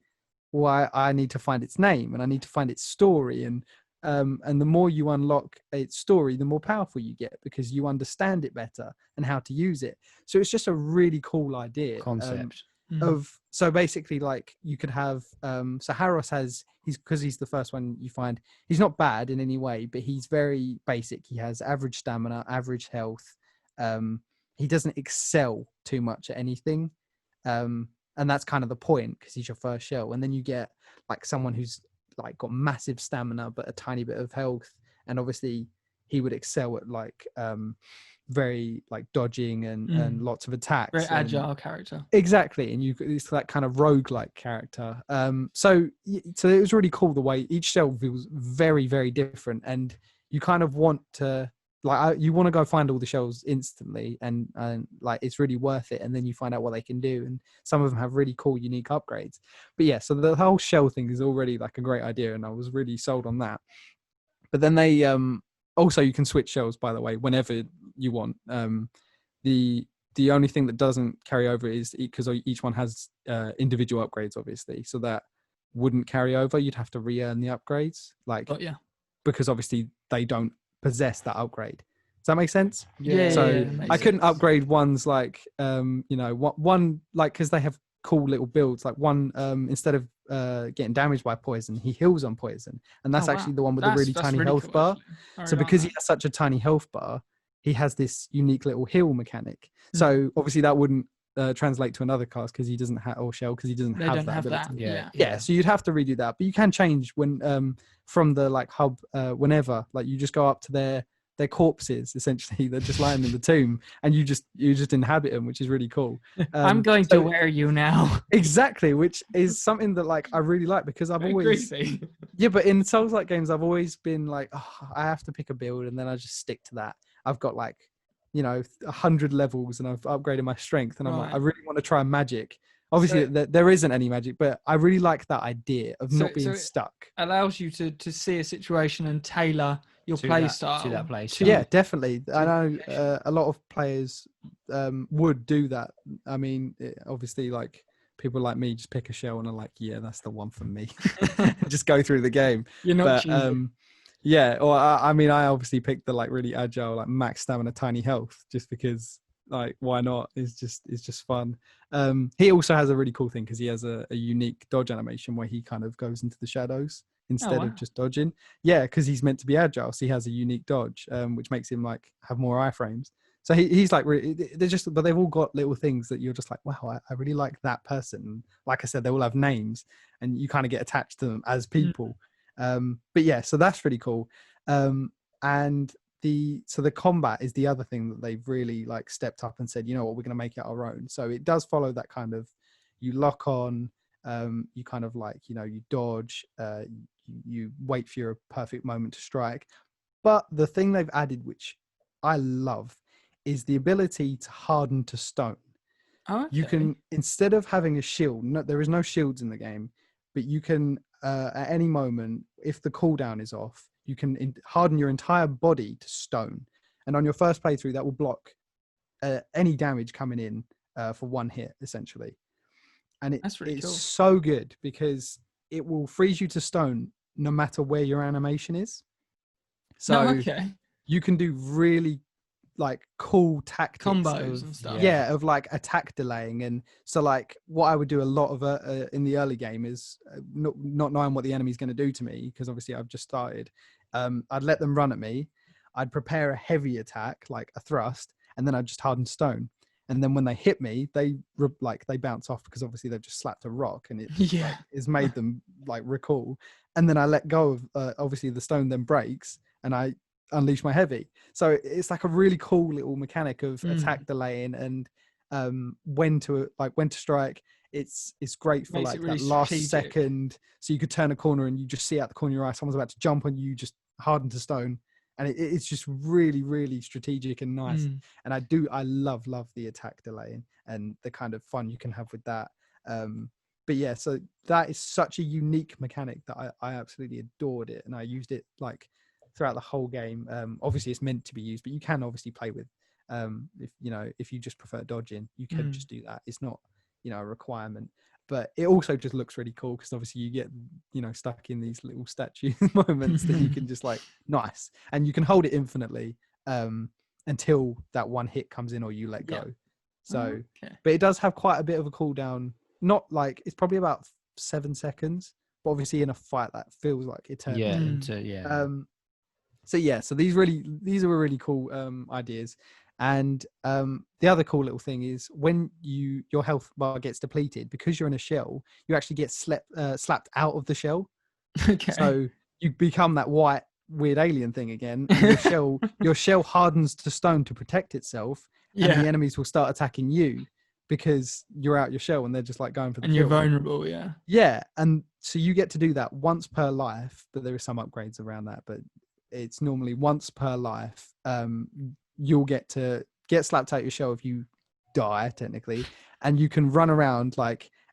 well, I need to find its name and I need to find its story, and the more you unlock its story, the more powerful you get because you understand it better and how to use it. So it's just a really cool idea concept so basically, like, you could have so Haros because he's the first one you find. He's not bad in any way, but he's very basic. He has average stamina, average health. He doesn't excel too much at anything, and that's kind of the point because he's your first shell. And then you get like someone who's like got massive stamina but a tiny bit of health, and obviously he would excel at like very like dodging and lots of attacks. Very agile character. Exactly, and it's that kind of roguelike character. So it was really cool the way each shell feels very, very different, and you kind of want to you want to go find all the shells instantly, and like it's really worth it. And then you find out what they can do, and some of them have really cool, unique upgrades. But yeah, so the whole shell thing is already like a great idea, and I was really sold on that. But then they also, you can switch shells, by the way, whenever you want. The only thing that doesn't carry over is because each one has individual upgrades, obviously, so that wouldn't carry over. You'd have to re-earn the upgrades, because obviously they don't possess that upgrade. Does that make sense? I couldn't upgrade ones like one like, because they have cool little builds, like one instead of getting damaged by poison, he heals on poison, and that's actually the one with the really tiny health bar. So because he has such a tiny health bar, he has this unique little heal mechanic. So obviously that wouldn't translate to another class because he doesn't have, or shell, because he doesn't have that ability. So you'd have to redo that, but you can change when from the like hub whenever, like you just go up to their corpses, essentially. They're just lying in the tomb, and you just inhabit them, which is really cool. I'm going to wear you now. Exactly, which is something that like I really like, because I've always but in Souls-like games I've always been like, I have to pick a build and then I just stick to that. I've got like 100 levels and I've upgraded my strength, and I'm like, I really want to try magic. Obviously there isn't any magic, but I really like that idea of not being stuck. Allows you to see a situation and tailor your play style to that place. Yeah, definitely. I know a lot of players would do that. I mean, obviously, like people like me just pick a shell and are like, yeah, that's the one for me. Just go through the game. You're not cheating. Or I mean, I obviously picked the like really agile, like max stamina, tiny health, just because, like, why not? It's just fun. He also has a really cool thing because he has a unique dodge animation where he kind of goes into the shadows instead of just dodging. Yeah, because he's meant to be agile, so he has a unique dodge, which makes him like have more iframes. So he's like really, but they've all got little things that you're just like, wow, I really like that person. Like I said, they all have names, and you kind of get attached to them as people. But yeah, so that's really cool. And the combat is the other thing that they've really like stepped up and said, you know what, we're going to make it our own. So it does follow that kind of, you lock on, you kind of like, you dodge, you wait for your perfect moment to strike. But the thing they've added, which I love, is the ability to harden to stone. Okay. You can, instead of having a shield, there is no shields in the game, but you can at any moment, if the cooldown is off, you can harden your entire body to stone, and on your first playthrough that will block any damage coming in for one hit, essentially. And it's cool. So good because it will freeze you to stone no matter where your animation is. So you can do really like cool tactics combos and stuff. Yeah, of like attack delaying. And so like what I would do a lot of in the early game is not knowing what the enemy's going to do to me, because obviously I've just started. I'd let them run at me. I'd prepare a heavy attack, like a thrust, and then I'd just harden stone. And then when they hit me, they bounce off because obviously they've just slapped a rock and it it's made them like recoil. And then I let go of obviously the stone then breaks and I unleash my heavy. So it's like a really cool little mechanic of attack delaying and when to strike. It's great for like really that last second. So you could turn a corner and you just see out the corner of your eye someone's about to jump on you, just harden to stone. And it's just really, really strategic and nice. And I love the attack delaying and the kind of fun you can have with that. But yeah, so that is such a unique mechanic that I absolutely adored it. And I used it like throughout the whole game. Obviously it's meant to be used, but you can obviously play with, if you just prefer dodging, you can just do that. It's not, a requirement. But it also just looks really cool because obviously you get, stuck in these little statue moments that you can just like, nice. And you can hold it infinitely until that one hit comes in or you let go. So, but it does have quite a bit of a cooldown. Not like, it's probably about 7 seconds. But obviously in a fight that feels like eternity. So these are really cool ideas. And the other cool little thing is when your health bar gets depleted, because you're in a shell, you actually get slapped out of the shell. Okay. So you become that white weird alien thing again. And your shell hardens to stone to protect itself, and the enemies will start attacking you because you're out your shell and they're just like going for the kill. You're vulnerable. Yeah, and so you get to do that once per life, but there are some upgrades around that. But it's normally once per life. You'll get to get slapped out your shell if you die technically, and you can run around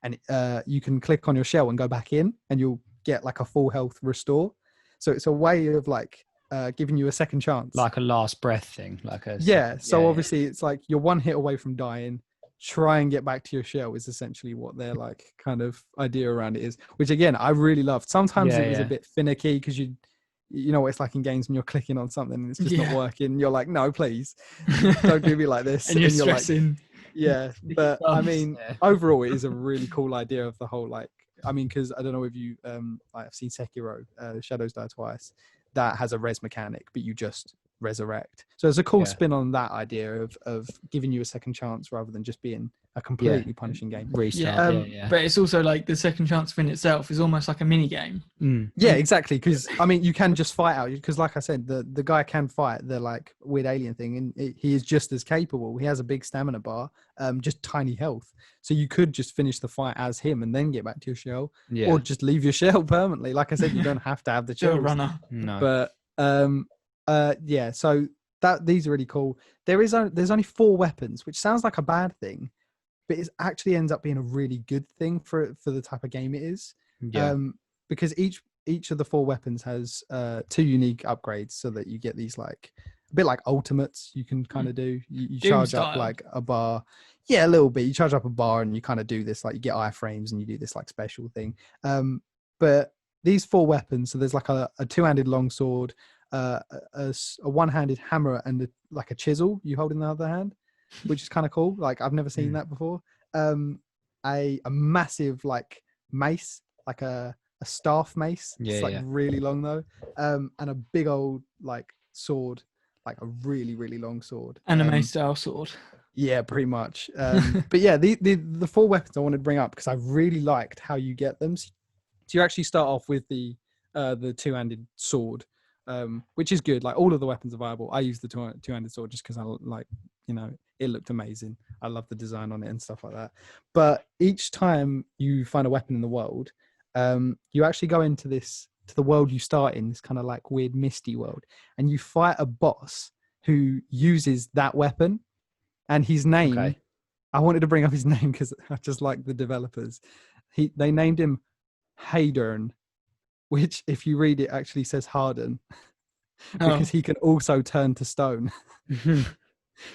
and you can click on your shell and go back in and you'll get like a full health restore. So it's a way of like giving you a second chance, like a last breath thing, obviously it's like you're one hit away from dying. Try and get back to your shell is essentially what their like kind of idea around it is, which again I really loved. Sometimes it was a bit finicky because you know what it's like in games when you're clicking on something and it's just not working. You're like, no, please don't do me like this. And you're stressing. Like, but I mean, overall, it is a really cool idea of the whole, because I don't know if you, I've seen Sekiro, Shadows Die Twice. That has a res mechanic, but you just resurrect. So it's a cool spin on that idea of giving you a second chance rather than just being a completely punishing game. Restart. But it's also like the second chance win itself is almost like a mini game. Yeah, exactly. Because you can just fight out. Because like I said, the guy can fight the like weird alien thing, and he is just as capable. He has a big stamina bar, just tiny health. So you could just finish the fight as him and then get back to your shell, or just leave your shell permanently. Like I said, you don't have to have the shell runner. No, but so these are really cool. There's only 4 weapons, which sounds like a bad thing, but it actually ends up being a really good thing for the type of game it is. Because each of the 4 weapons has 2 unique upgrades, so that you get these like a bit like ultimates you can kind of do. You charge up like a bar, a little bit. You charge up a bar and you kind of do this, like you get iframes and you do this like special thing. But these 4 weapons, so there's like a 2-handed longsword, a one-handed hammer, and like a chisel you hold in the other hand, which is kind of cool. Like I've never seen that before. A massive like mace, like a staff mace. It's like really long though. And a big old like sword, like a really, really long sword. Anime style sword. Yeah, pretty much. But yeah, the 4 weapons I wanted to bring up because I really liked how you get them. So you actually start off with the 2-handed sword, which is good. Like all of the weapons are viable. I use the 2-handed sword just because I like, it looked amazing. I love the design on it and stuff like that. But each time you find a weapon in the world, you actually go into the world you start in, this kind of like weird misty world, and you fight a boss who uses that weapon. And his name, I wanted to bring up his name because I just like the developers. They named him Haydern, which if you read it actually says harden, because he can also turn to stone.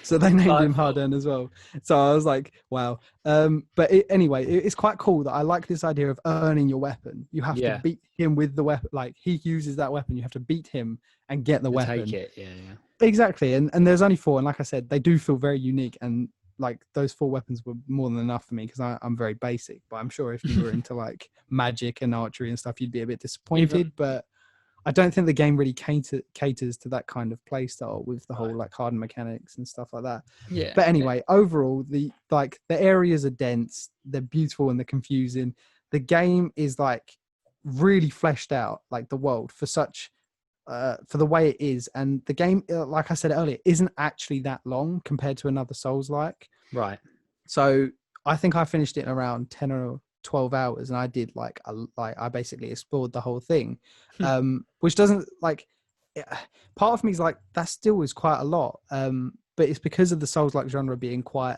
So they named him Harden as well. So I was like, wow. But anyway, it's quite cool that I like this idea of earning your weapon. You have to beat him with the weapon. Like he uses that weapon. You have to beat him and get the weapon. Take it, Exactly. And there's only 4. And like I said, they do feel very unique. And like those 4 weapons were more than enough for me because I'm very basic. But I'm sure if you were into like magic and archery and stuff, you'd be a bit disappointed. But I don't think the game really caters to that kind of play style with the whole like hardened mechanics and stuff like that. Yeah. But anyway, overall, the areas are dense, they're beautiful and they're confusing. The game is like really fleshed out, like the world for the way it is, and the game, like I said earlier, isn't actually that long compared to another Souls-like. Right. So I think I finished it in around 10 or 12 hours, and I did I basically explored the whole thing, which doesn't part of me is like, that still is quite a lot, but it's because of the Souls-like genre being quite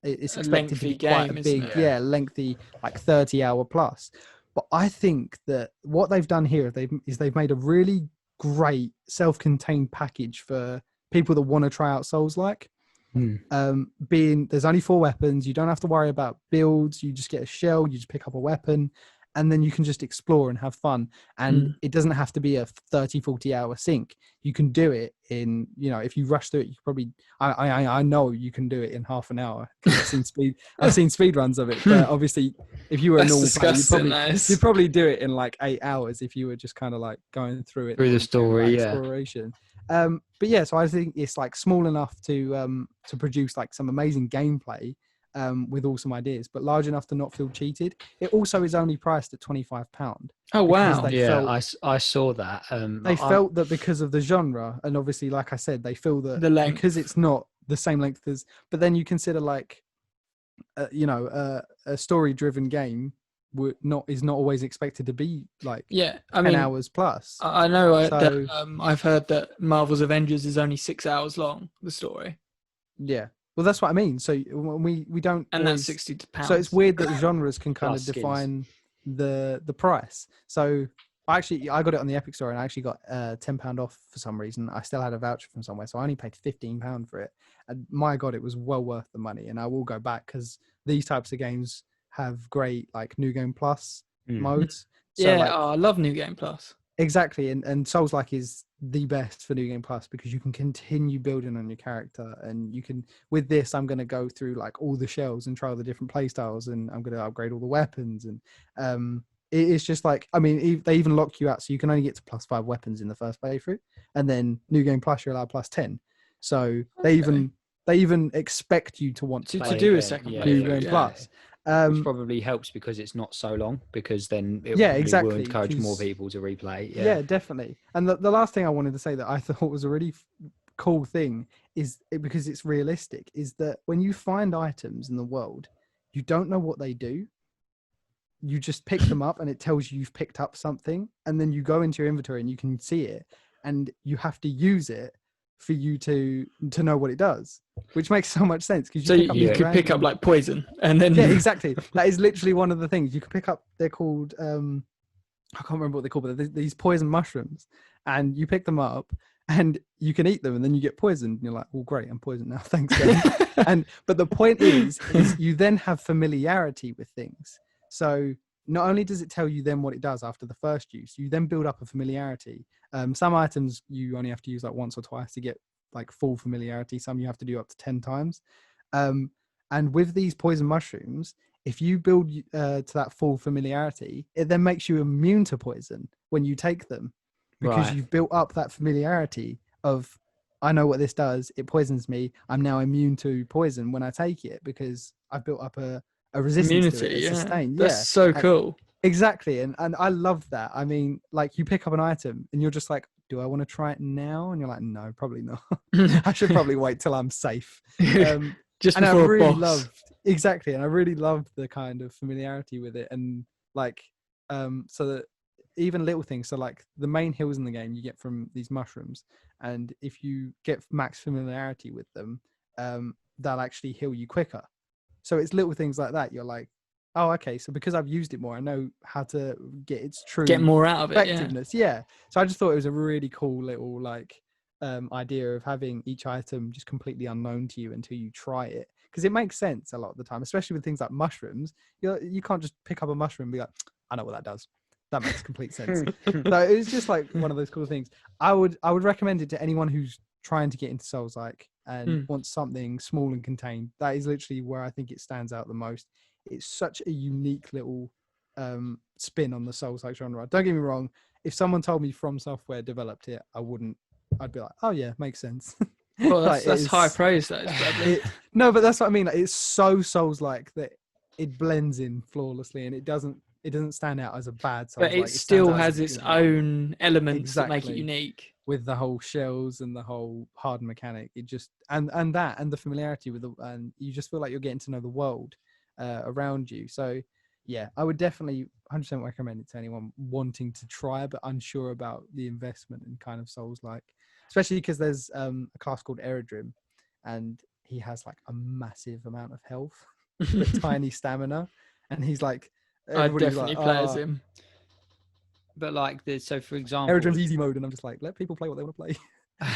it's expected to be quite a big, lengthy, like 30-hour plus. But I think that what they've done here is they've made a really great self-contained package for people that want to try out Souls-like. Being there's only 4 weapons, you don't have to worry about builds, you just get a shell, you just pick up a weapon, and then you can just explore and have fun. And it doesn't have to be a 30-40 hour sync. You can do it in, if you rush through it, you probably, I know you can do it in half an hour. I've seen speed runs of it, but obviously if you were a normal player, you'd probably do it in like 8 hours if you were just kind of like going through it through the story, exploration. But yeah, so I think it's like small enough to produce like some amazing gameplay with awesome ideas, but large enough to not feel cheated. It also is only priced at £25. Oh wow! I saw that. They felt that because of the genre, and obviously, like I said, they feel that because it's not the same length as. But then you consider like, a story-driven game is not always expected to be like 10 hours plus. I know I've heard that Marvel's Avengers is only 6 hours long, the story. Yeah. Well, that's what I mean. So we don't, and that's £60. So it's weird that genres can kind of define the price. So I got it on the Epic Store, and I actually got £10 off for some reason. I still had a voucher from somewhere, so I only paid £15 for it. And my God, it was well worth the money. And I will go back because these types of games have great like New Game Plus modes. So, I love New Game Plus. Exactly, and Souls-like is the best for New Game Plus because you can continue building on your character, and you can. With this, I'm going to go through like all the shells and try all the different play styles, and I'm going to upgrade all the weapons, and it's just like, I mean, they even lock you out, so you can only get to +5 weapons in the first playthrough, and then New Game Plus you're allowed +10. So they even expect you to want to do a second New Game Plus. Which probably helps because it's not so long, because then it will encourage more people to replay. Yeah, definitely. And the last thing I wanted to say that I thought was a really cool thing is because it's realistic, is that when you find items in the world, you don't know what they do. You just pick them up and it tells you you've picked up something, and then you go into your inventory and you can see it, and you have to use it for you to know what it does, which makes so much sense because you could pick up like poison, and then exactly, that is literally one of the things you can pick up. They're called I can't remember what they're called, but they're these poison mushrooms, and you pick them up and you can eat them, and then you get poisoned, and you're like, well, great, I'm poisoned now, thanks guys. But the point is you then have familiarity with things. So not only does it tell you then what it does after the first use, you then build up a familiarity. Some items you only have to use like once or twice to get like full familiarity. Some you have to do up to 10 times. And with these poison mushrooms, if you build to that full familiarity, it then makes you immune to poison when you take them, because you've built up that familiarity of, I know what this does. It poisons me. I'm now immune to poison when I take it because I've built up a resistance to it. Sustained. That's so cool. Exactly. And I love that. I mean, like, you pick up an item and you're just like, do I want to try it now? And you're like, no, probably not. I should probably wait till I'm safe. Just and before I really boss. Exactly. And I really loved the kind of familiarity with it. And like, so that even little things, so like the main heals in the game you get from these mushrooms, and if you get max familiarity with them, they'll actually heal you quicker. So it's little things like that. You're like, oh, okay, so because I've used it more, I know how to get its true more out of effectiveness. Yeah. So I just thought it was a really cool little like idea of having each item just completely unknown to you until you try it, because it makes sense a lot of the time, especially with things like mushrooms. You can't just pick up a mushroom and be like, I know what that does. That makes complete sense. So it's just like one of those cool things. I would recommend it to anyone who's trying to get into Souls-like and wants something small and contained. That is literally where I think it stands out the most. It's such a unique little spin on the Souls-like genre. Don't get me wrong, if someone told me From Software developed it, I'd be like, oh yeah, makes sense. Well, Like, that's high praise, that is, Bradley. No, but that's what I mean. Like, it's so Souls-like that it blends in flawlessly, and it doesn't stand out as a bad Souls. But it still has its own elements that make it unique. With the whole shells and the whole hard mechanic, it just and the familiarity with and you just feel like you're getting to know the world around you. So yeah, I would definitely 100% recommend it to anyone wanting to try but unsure about the investment in kind of Souls-like, especially because there's a class called Aerodrim, and he has like a massive amount of health but tiny stamina, and he's like, I'd definitely play as him. But like so for example, Aerodrim's easy mode, and I'm just like, let people play what they want to play.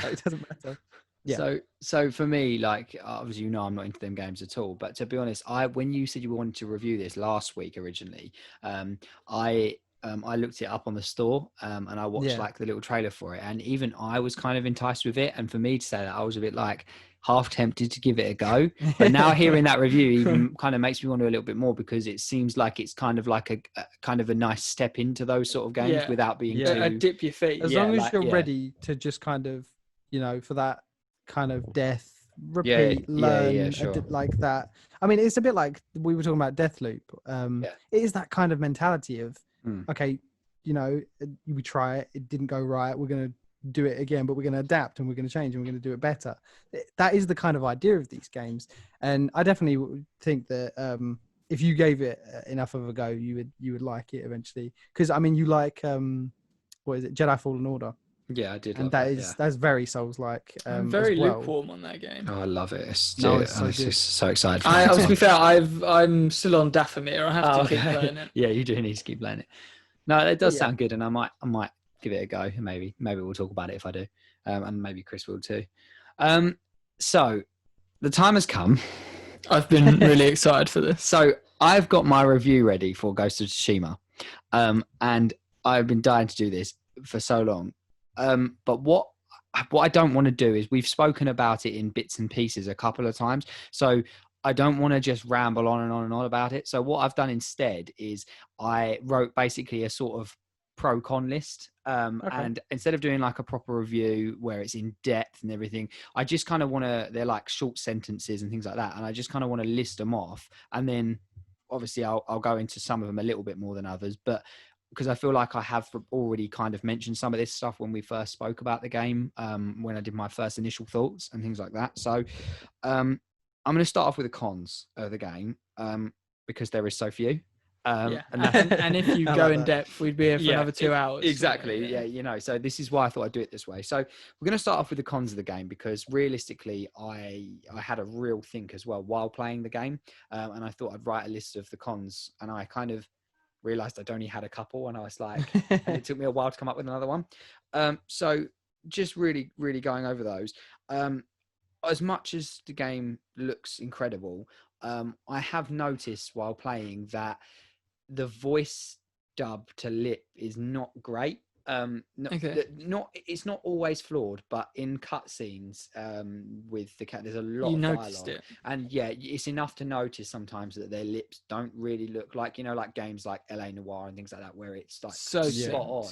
Like, it doesn't matter. Yeah. So for me, like, obviously, I'm not into them games at all. But to be honest, when you said you wanted to review this last week originally, I looked it up on the store and I watched like the little trailer for it, and even I was kind of enticed with it. And for me to say that, I was a bit like half tempted to give it a go. But now hearing that review even kind of makes me want to a little bit more, because it seems like it's kind of like a nice step into those sort of games without being too dip your feet. As long as you're ready to just kind of, for that kind of death, repeat, learn, sure. like that. I mean, it's a bit like we were talking about Deathloop. It is that kind of mentality of, okay, we try it, it didn't go right, we're going to do it again, but we're going to adapt and we're going to change and we're going to do it better. That is the kind of idea of these games. And I definitely think that if you gave it enough of a go, you would like it eventually. Because I mean, you like what is it, Jedi Fallen Order? Yeah, I did. And that's very Souls-like. I'm very lukewarm on that game. Oh, I love it. It's so just so excited. To be fair, I'm still on Dathomir. I have to keep playing it. Yeah, you do need to keep playing it. No, it does sound good, and I might give it a go. Maybe we'll talk about it if I do, and maybe Chris will too. So the time has come. I've been really excited for this. So I've got my review ready for Ghost of Tsushima, and I've been dying to do this for so long. But what I don't want to do is, we've spoken about it in bits and pieces a couple of times, so I don't want to just ramble on and on and on about it. So what I've done instead is I wrote basically a sort of pro-con list. And instead of doing like a proper review where it's in depth and everything, I just kind of want to, they're like short sentences and things like that. And I just kind of want to list them off. And then obviously I'll go into some of them a little bit more than others, but because I feel like I have already kind of mentioned some of this stuff when we first spoke about the game, when I did my first initial thoughts and things like that. So I'm going to start off with the cons of the game, because there is so few. And if you go in depth, we'd be here for another 2 hours. Exactly. Yeah. So this is why I thought I'd do it this way. So we're going to start off with the cons of the game, because realistically, I had a real think as well while playing the game. And I thought I'd write a list of the cons, and I kind of realized I'd only had a couple, and I was like, and it took me a while to come up with another one. So just really, really going over those. As much as the game looks incredible, I have noticed while playing that the voice dub to lip is not great. It's not always flawed, but in cutscenes, with the cat, there's a lot of dialogue, and it's enough to notice sometimes that their lips don't really look like, like games like LA Noire and things like that, where it's like so spot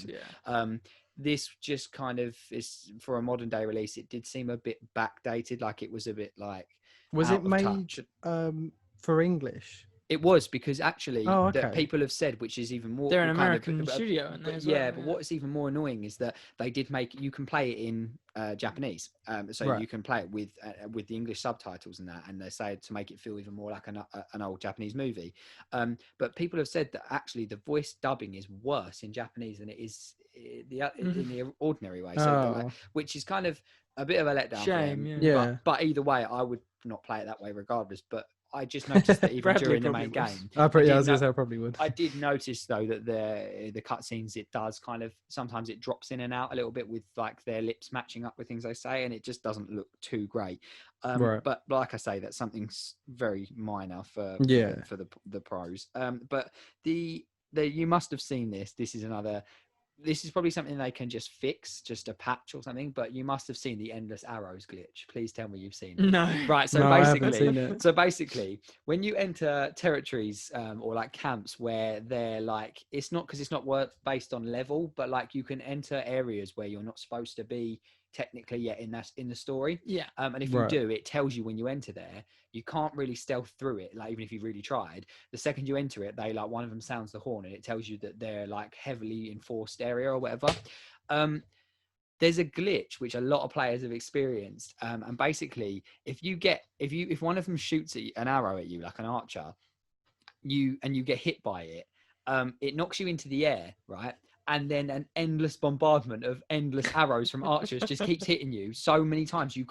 on. This just kind of is, for a modern day release, it did seem a bit backdated, like it was a bit like, was it made for English? It was, because actually that people have said, which is even more, they're an American studio, and but what's even more annoying is that they did make, you can play it in Japanese, so you can play it with the English subtitles and that, and they say to make it feel even more like an old Japanese movie. But people have said that actually the voice dubbing is worse in Japanese than it is in the ordinary way. So which is kind of a bit of a letdown. Shame, But either way, I would not play it that way regardless. But I just noticed that even during the main game, I probably would. I did notice though that the cutscenes, it does kind of, sometimes it drops in and out a little bit with like their lips matching up with things they say, and it just doesn't look too great. But like I say, that's something very minor for the pros. But you must have seen this. This is another. this is probably something they can just fix, just a patch or something, but you must have seen the endless arrows glitch. Please tell me you've seen it. No. Right. So No, I haven't seen it. basically, when you enter territories or like camps where they're like, it's not based on level, but like you can enter areas where you're not supposed to be technically yet in the story. Yeah. And if you do, it tells you when you enter there. You can't really stealth through it, like even if you've really tried. The second you enter it, they like one of them sounds the horn and it tells you that they're like heavily enforced area or whatever. There's a glitch which a lot of players have experienced, and basically if one of them shoots an arrow at you like an archer, you get hit by it, it knocks you into the air, right? And then an endless bombardment of endless arrows from archers just keeps hitting you so many times you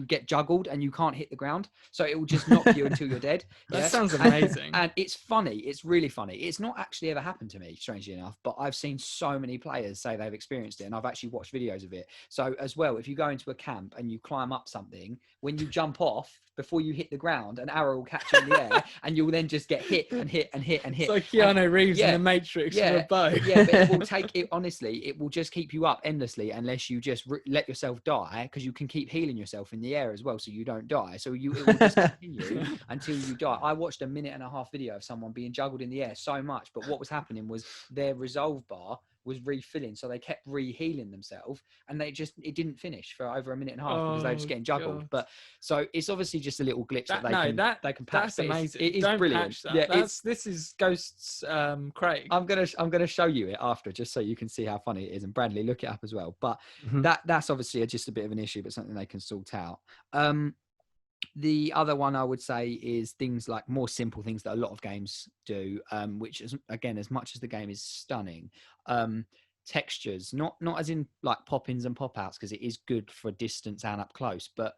get juggled and you can't hit the ground, so it will just knock you until you're dead. That sounds amazing. And it's funny, it's really funny. It's not actually ever happened to me, strangely enough, but I've seen so many players say they've experienced it, and I've actually watched videos of it. So as well, if you go into a camp and you climb up something, when you jump off, before you hit the ground, an arrow will catch you in the air, and you'll then just get hit and hit and hit and hit. It's like Keanu Reeves in The Matrix with a bow. Yeah, but it will take it. Honestly, it will just keep you up endlessly unless you just let yourself die, because you can keep healing yourself in the air as well, so you don't die. So it will just continue until you die. I watched a 1.5-minute video of someone being juggled in the air so much, but what was happening was their resolve bar was refilling, so they kept re-healing themselves, and it didn't finish for over 1.5 minutes because they were just getting juggled. God. But so it's obviously just a little glitch they can patch. That's amazing. It is Don't brilliant. patch that. Yeah, this is Ghosts Craig. I'm gonna show you it after, just so you can see how funny it is, and Bradley, look it up as well. But that's obviously just a bit of an issue, but something they can sort out. The other one I would say is things like more simple things that a lot of games do, which is, again, as much as the game is stunning, textures, not as in like pop-ins and pop-outs, because it is good for distance and up close, but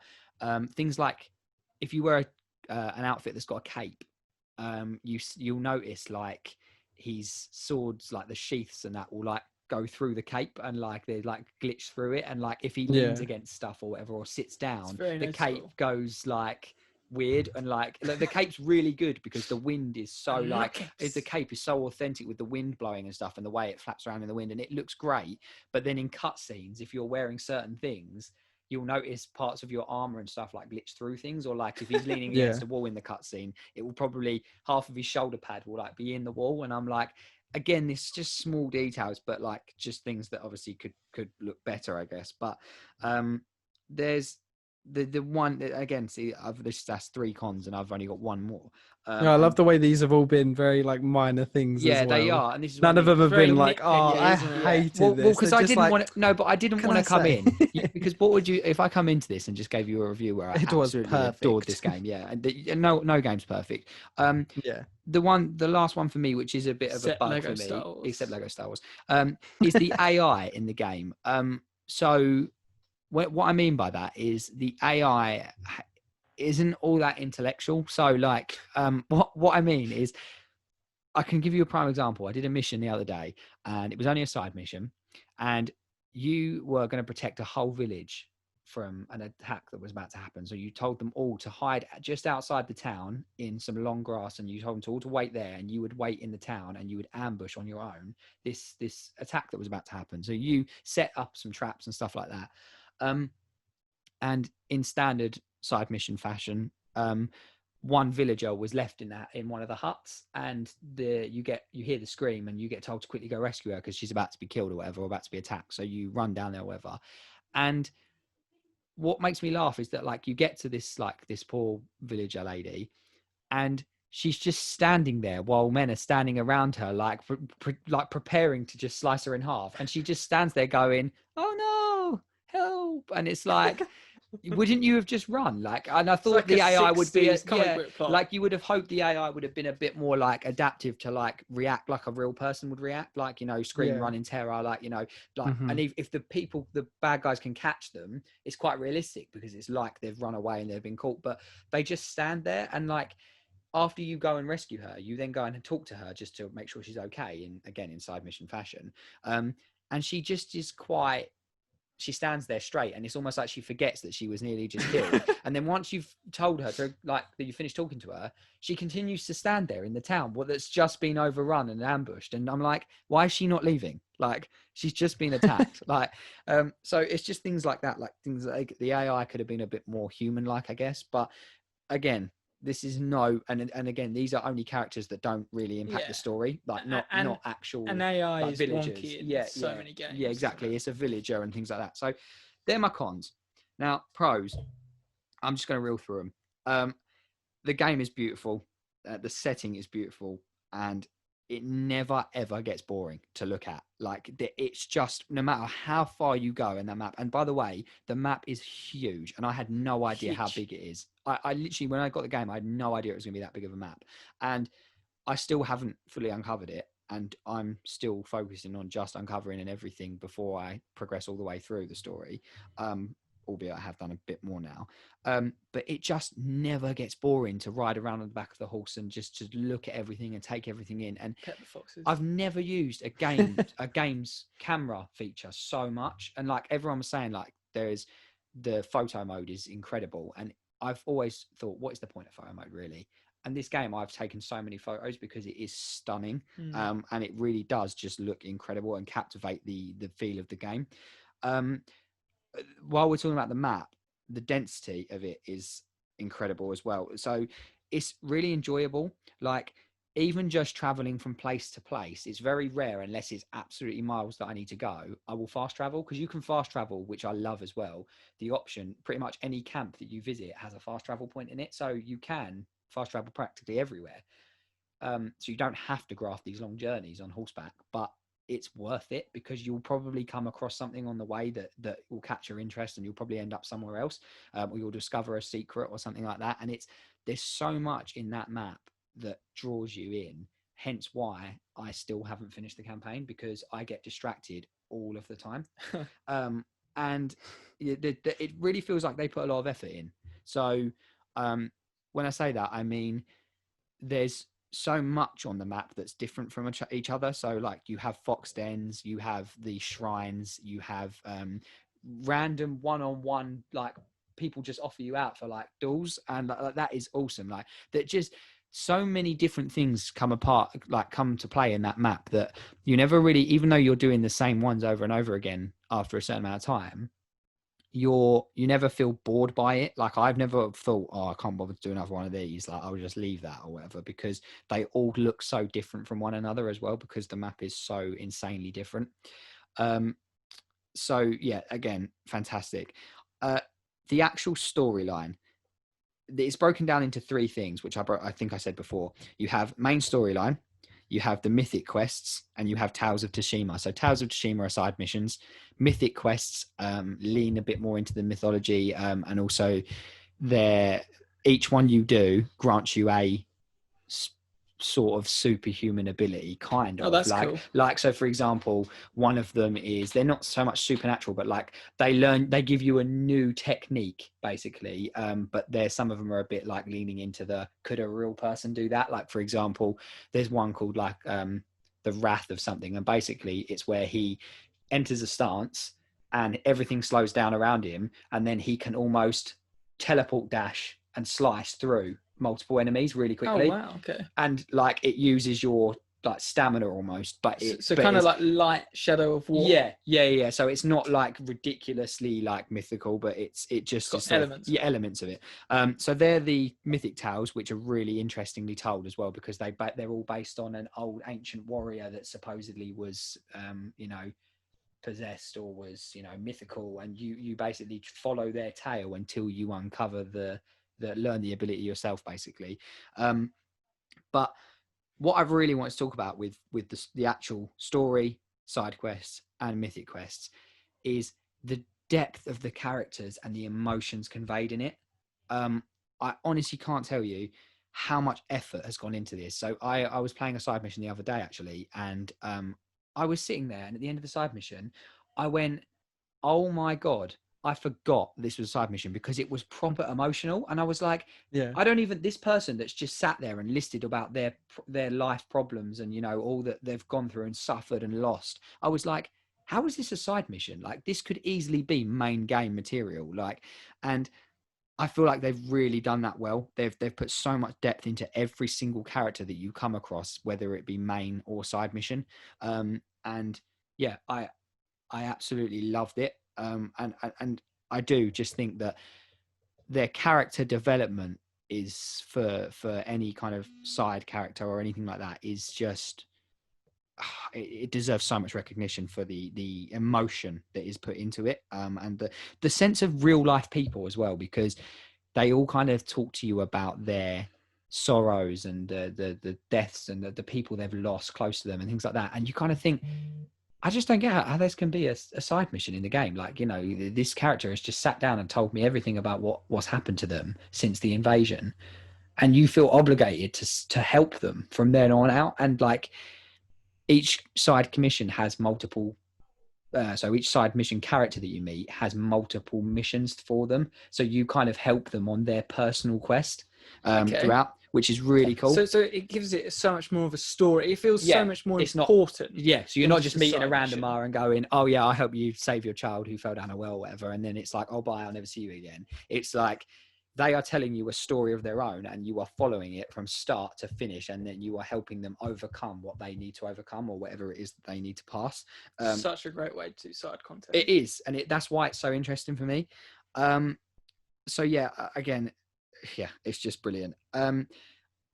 things like if you wear an outfit that's got a cape, you'll notice like his swords, like the sheaths and that will like go through the cape, and like they like glitch through it, and like if he leans against stuff or whatever or sits down, the cape goes like weird, and like the cape's really good because the wind is so the cape is so authentic with the wind blowing and stuff, and the way it flaps around in the wind, and it looks great. But then in cutscenes, if you're wearing certain things, you'll notice parts of your armor and stuff like glitch through things, or like if he's leaning against the wall in the cutscene, it will probably half of his shoulder pad will like be in the wall, and I'm like, again, it's just small details, but like just things that obviously could look better, I guess. But there's the one that, again, see, that's 3 cons, and I've only got one more. I love the way these have all been very like minor things. Yeah, as well. they are, and this is none of them have been like, I hated hated well, this. because I didn't want to. No, but I didn't want to come in because what would you if I come into this and just gave you a review where I absolutely adored this game? Yeah, and no game's perfect. The last one for me, which is a bit of a bug for me, except Lego Star Wars, is the AI in the game. So what I mean by that is the AI isn't all that intellectual. So like, what I mean is, I can give you a prime example. I did a mission the other day, and it was only a side mission, and you were going to protect a whole village from an attack that was about to happen. So you told them all to hide just outside the town in some long grass, and you told them to all to wait there, and you would wait in the town, and you would ambush on your own this attack that was about to happen. So you set up some traps and stuff like that. And in standard side mission fashion, one villager was left in one of the huts, and you hear the scream, and you get told to quickly go rescue her because she's about to be killed or whatever, or about to be attacked. So you run down there or whatever. And what makes me laugh is that like you get to this poor villager lady, and she's just standing there while men are standing around her, like preparing to just slice her in half, and she just stands there going, "Oh no, help!" And it's like, wouldn't you have just run? Like, and I thought like the AI would be like, you would have hoped the AI would have been a bit more like adaptive to like react like a real person would react, like, you know, scream, run in terror, like, you know, like, and if the bad guys can catch them, it's quite realistic because it's like they've run away and they've been caught, but they just stand there, and like after you go and rescue her, you then go and talk to her just to make sure she's okay, in side mission fashion, and she just is quite she stands there straight, and it's almost like she forgets that she was nearly just killed. And then once you've told her to, like, that you finished talking to her, she continues to stand there in the town that's just been overrun and ambushed. And I'm like, why is she not leaving? Like, she's just been attacked. Like, so it's just things like that, like things like the AI could have been a bit more human-like, I guess. But again, this is and again, these are only characters that don't really impact the story, like not actual. And AI like is villagers. wonky in so many games. Yeah, exactly. It's a villager and things like that. So they're my cons. Now, pros. I'm just going to reel through them. The game is beautiful. The setting is beautiful, and it never ever gets boring to look at. Like, it's just, no matter how far you go in that map. And by the way, the map is huge, and I had no idea how big it is. I literally, when I got the game, I had no idea it was going to be that big of a map, and I still haven't fully uncovered it, and I'm still focusing on just uncovering and everything before I progress all the way through the story. Albeit I have done a bit more now. But it just never gets boring to ride around on the back of the horse and just to look at everything and take everything in. And pet the foxes. I've never used a game's camera feature so much. And like everyone was saying, like, there's the photo mode is incredible. And I've always thought, what is the point of photo mode, really? And this game, I've taken so many photos because it is stunning. And it really does just look incredible and captivate the feel of the game. While we're talking about the map, the density of it is incredible as well. So it's really enjoyable. Like, even just traveling from place to place, it's very rare, unless it's absolutely miles that I need to go, I will fast travel, because you can fast travel, which I love as well. The option, pretty much any camp that you visit has a fast travel point in it. So you can fast travel practically everywhere. So you don't have to graft these long journeys on horseback, but it's worth it, because you'll probably come across something on the way that will catch your interest, and you'll probably end up somewhere else, or you'll discover a secret or something like that. And there's so much in that map that draws you in, hence why I still haven't finished the campaign, because I get distracted all of the time. And it really feels like they put a lot of effort in. So when I say that, I mean, there's so much on the map that's different from each other. So like, you have fox dens, you have the shrines, you have random one-on-one, like, people just offer you out for like duels, and that is awesome. Like, that just so many different things come to play in that map that you never really, even though you're doing the same ones over and over again after a certain amount of time, you never feel bored by it. Like, I've never thought, oh, I can't bother to do another one of these, like, I'll just leave that or whatever, because they all look so different from one another as well, because the map is so insanely different. So yeah, again, fantastic. The actual storyline, it's broken down into three things, which I think I said before. You have main storyline, you have the mythic quests, and you have Tales of Tsushima. So Tales of Tsushima are side missions. Mythic quests lean a bit more into the mythology, and also each one you do grants you a sort of superhuman ability, kind of. Oh, that's cool. Like, so for example, one of them is, they're not so much supernatural, but like, they give you a new technique basically, but some of them are a bit like leaning into could a real person do that? Like, for example, there's one called like the Wrath of something, and basically it's where he enters a stance and everything slows down around him, and then he can almost teleport dash and slice through multiple enemies really quickly. Oh wow, okay. And like, it uses your like stamina almost, but kind of like light Shadow of War. Yeah. So it's not like ridiculously like mythical, but it just got elements. Elements of it. So they're the mythic tales, which are really interestingly told as well, because they're all based on an old ancient warrior that supposedly was possessed or was mythical, and you basically follow their tale until you uncover learn the ability yourself basically. But what I really want to talk about with the actual story, side quests and mythic quests is the depth of the characters and the emotions conveyed in it. I honestly can't tell you how much effort has gone into this. So I was playing a side mission the other day actually, and I was sitting there, and at the end of the side mission I went, oh my God, I forgot this was a side mission, because it was proper emotional. And I was like, yeah, this person that's just sat there and listed about their life problems and, all that they've gone through and suffered and lost. I was like, how is this a side mission? Like, this could easily be main game material. Like, and I feel like they've really done that well. They've put so much depth into every single character that you come across, whether it be main or side mission. And yeah, I absolutely loved it. And I do just think that their character development is for any kind of side character or anything like that is just, it deserves so much recognition for the emotion that is put into it, and the sense of real life people as well, because they all kind of talk to you about their sorrows and the deaths and the people they've lost close to them and things like that. And you kind of think, I just don't get how this can be a side mission in the game. Like, you know, this character has just sat down and told me everything about what's happened to them since the invasion, and you feel obligated to help them from then on out. And like, each side commission has multiple, so each side mission character that you meet has multiple missions for them. So you kind of help them on their personal quest throughout, which is really cool. So it gives it so much more of a story. It feels so much more important. So you're not just meeting a randomer and going, oh yeah, I help you save your child who fell down a well or whatever. And then it's like, oh bye, I'll never see you again. It's like, they are telling you a story of their own, and you are following it from start to finish, and then you are helping them overcome what they need to overcome or whatever it is that they need to pass. Such a great way to do side content. It is, and that's why it's so interesting for me. So yeah, again, yeah, it's just brilliant.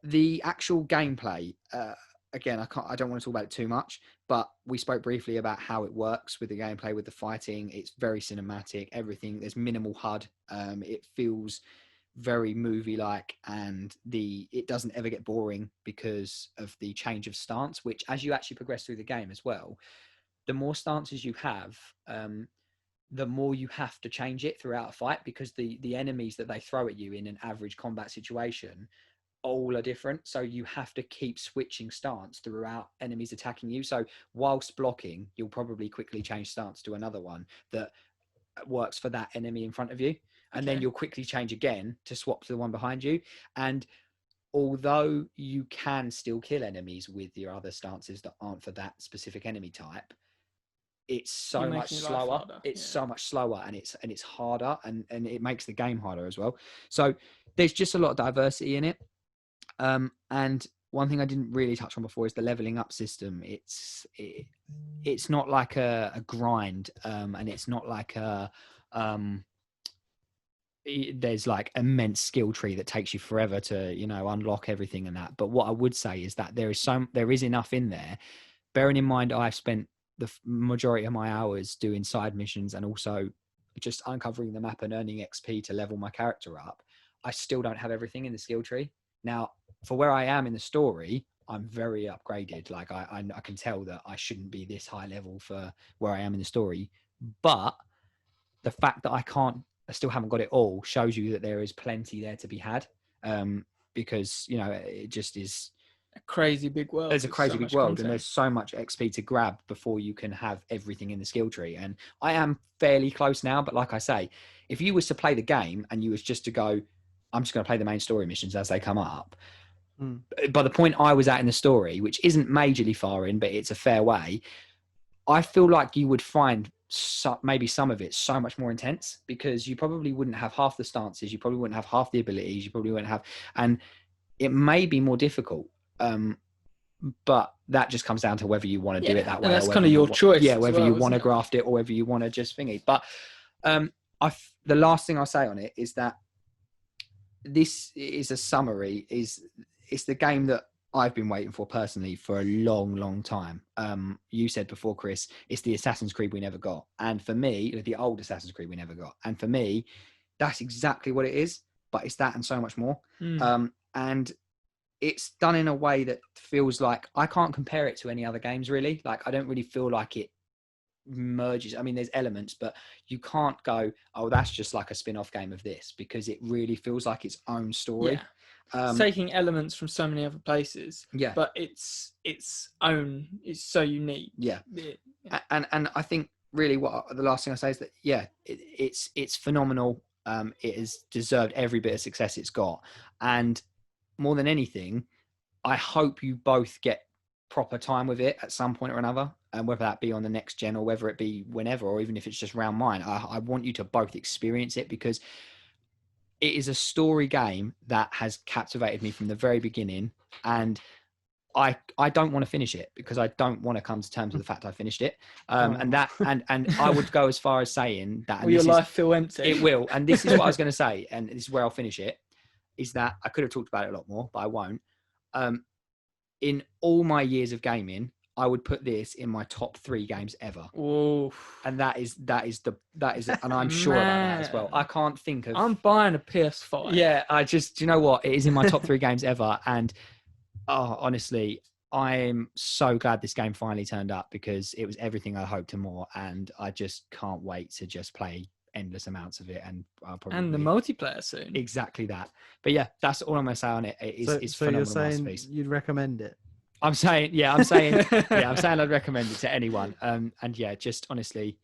The actual gameplay, again, I don't want to talk about it too much, but we spoke briefly about how it works with the gameplay, with the fighting. It's very cinematic, everything. There's minimal HUD. It feels very movie-like, and it doesn't ever get boring because of the change of stance, which, as you actually progress through the game as well, the more stances you have, the more you have to change it throughout a fight, because the enemies that they throw at you in an average combat situation all are different. So you have to keep switching stance throughout enemies attacking you. So whilst blocking, you'll probably quickly change stance to another one that works for that enemy in front of you. And then you'll quickly change again to swap to the one behind you. And although you can still kill enemies with your other stances that aren't for that specific enemy type, it's so much slower. It's so much slower, and it's harder, and it makes the game harder as well. So there's just a lot of diversity in it. And one thing I didn't really touch on before is the leveling up system. It's not like a grind, and it's not like there's like immense skill tree that takes you forever to, you know, unlock everything and that. But what I would say is that there is enough in there, bearing in mind I've spent the majority of my hours doing side missions and also just uncovering the map and earning XP to level my character up. I still don't have everything in the skill tree. Now, for where I am in the story, I'm very upgraded. Like I can tell that I shouldn't be this high level for where I am in the story, but the fact that I still haven't got it all shows you that there is plenty there to be had. Because, you know, it just is a crazy big world. There's a crazy big world, and there's so much XP to grab before you can have everything in the skill tree. And I am fairly close now, but like I say, if you was to play the game and you was just to go, I'm just going to play the main story missions as they come up. By the point I was at in the story, which isn't majorly far in, but it's a fair way, I feel like you would find maybe some of it so much more intense, because you probably wouldn't have half the stances, you probably wouldn't have half the abilities, you probably wouldn't have, and it may be more difficult. But that just comes down to whether you want to do it that way. And that's kind of your choice. Yeah, whether you want to graft it or whether you want to just thingy. But the last thing I'll say on it is that this is a summary. It's the game that I've been waiting for personally for a long, long time. You said before, Chris, it's the Assassin's Creed we never got. And for me, the old Assassin's Creed we never got. And for me, that's exactly what it is. But it's that and so much more. And it's done in a way that feels like I can't compare it to any other games, really. Like, I don't really feel like it merges. I mean, there's elements, but you can't go, oh, that's just like a spin-off game of this, because it really feels like its own story. It's taking elements from so many other places, but it's own. It's so unique. And I think really what the last thing I say is that it's phenomenal. It has deserved every bit of success it's got, and more than anything, I hope you both get proper time with it at some point or another, and whether that be on the next gen or whether it be whenever, or even if it's just round mine, I want you to both experience it, because it is a story game that has captivated me from the very beginning, and I don't want to finish it because I don't want to come to terms with the fact I finished it. And I would go as far as saying that. Will your life feel empty? It will. And this is what I was going to say, and this is where I'll finish it, is that I could have talked about it a lot more, but I won't. In all my years of gaming, I would put this in my top 3 games ever. Ooh. And that is, and I'm sure about that as well. I can't think of. I'm buying a PS5. Yeah, do you know what? It is in my top 3 games ever. And honestly, I'm so glad this game finally turned up, because it was everything I hoped and more. And I just can't wait to just play endless amounts of it, and I'll probably the multiplayer soon. Exactly that. But yeah, that's all I'm gonna say on it. It's so phenomenal. you're saying masterpiece. you'd recommend it? I'm saying I'd recommend it to anyone. And yeah, just honestly,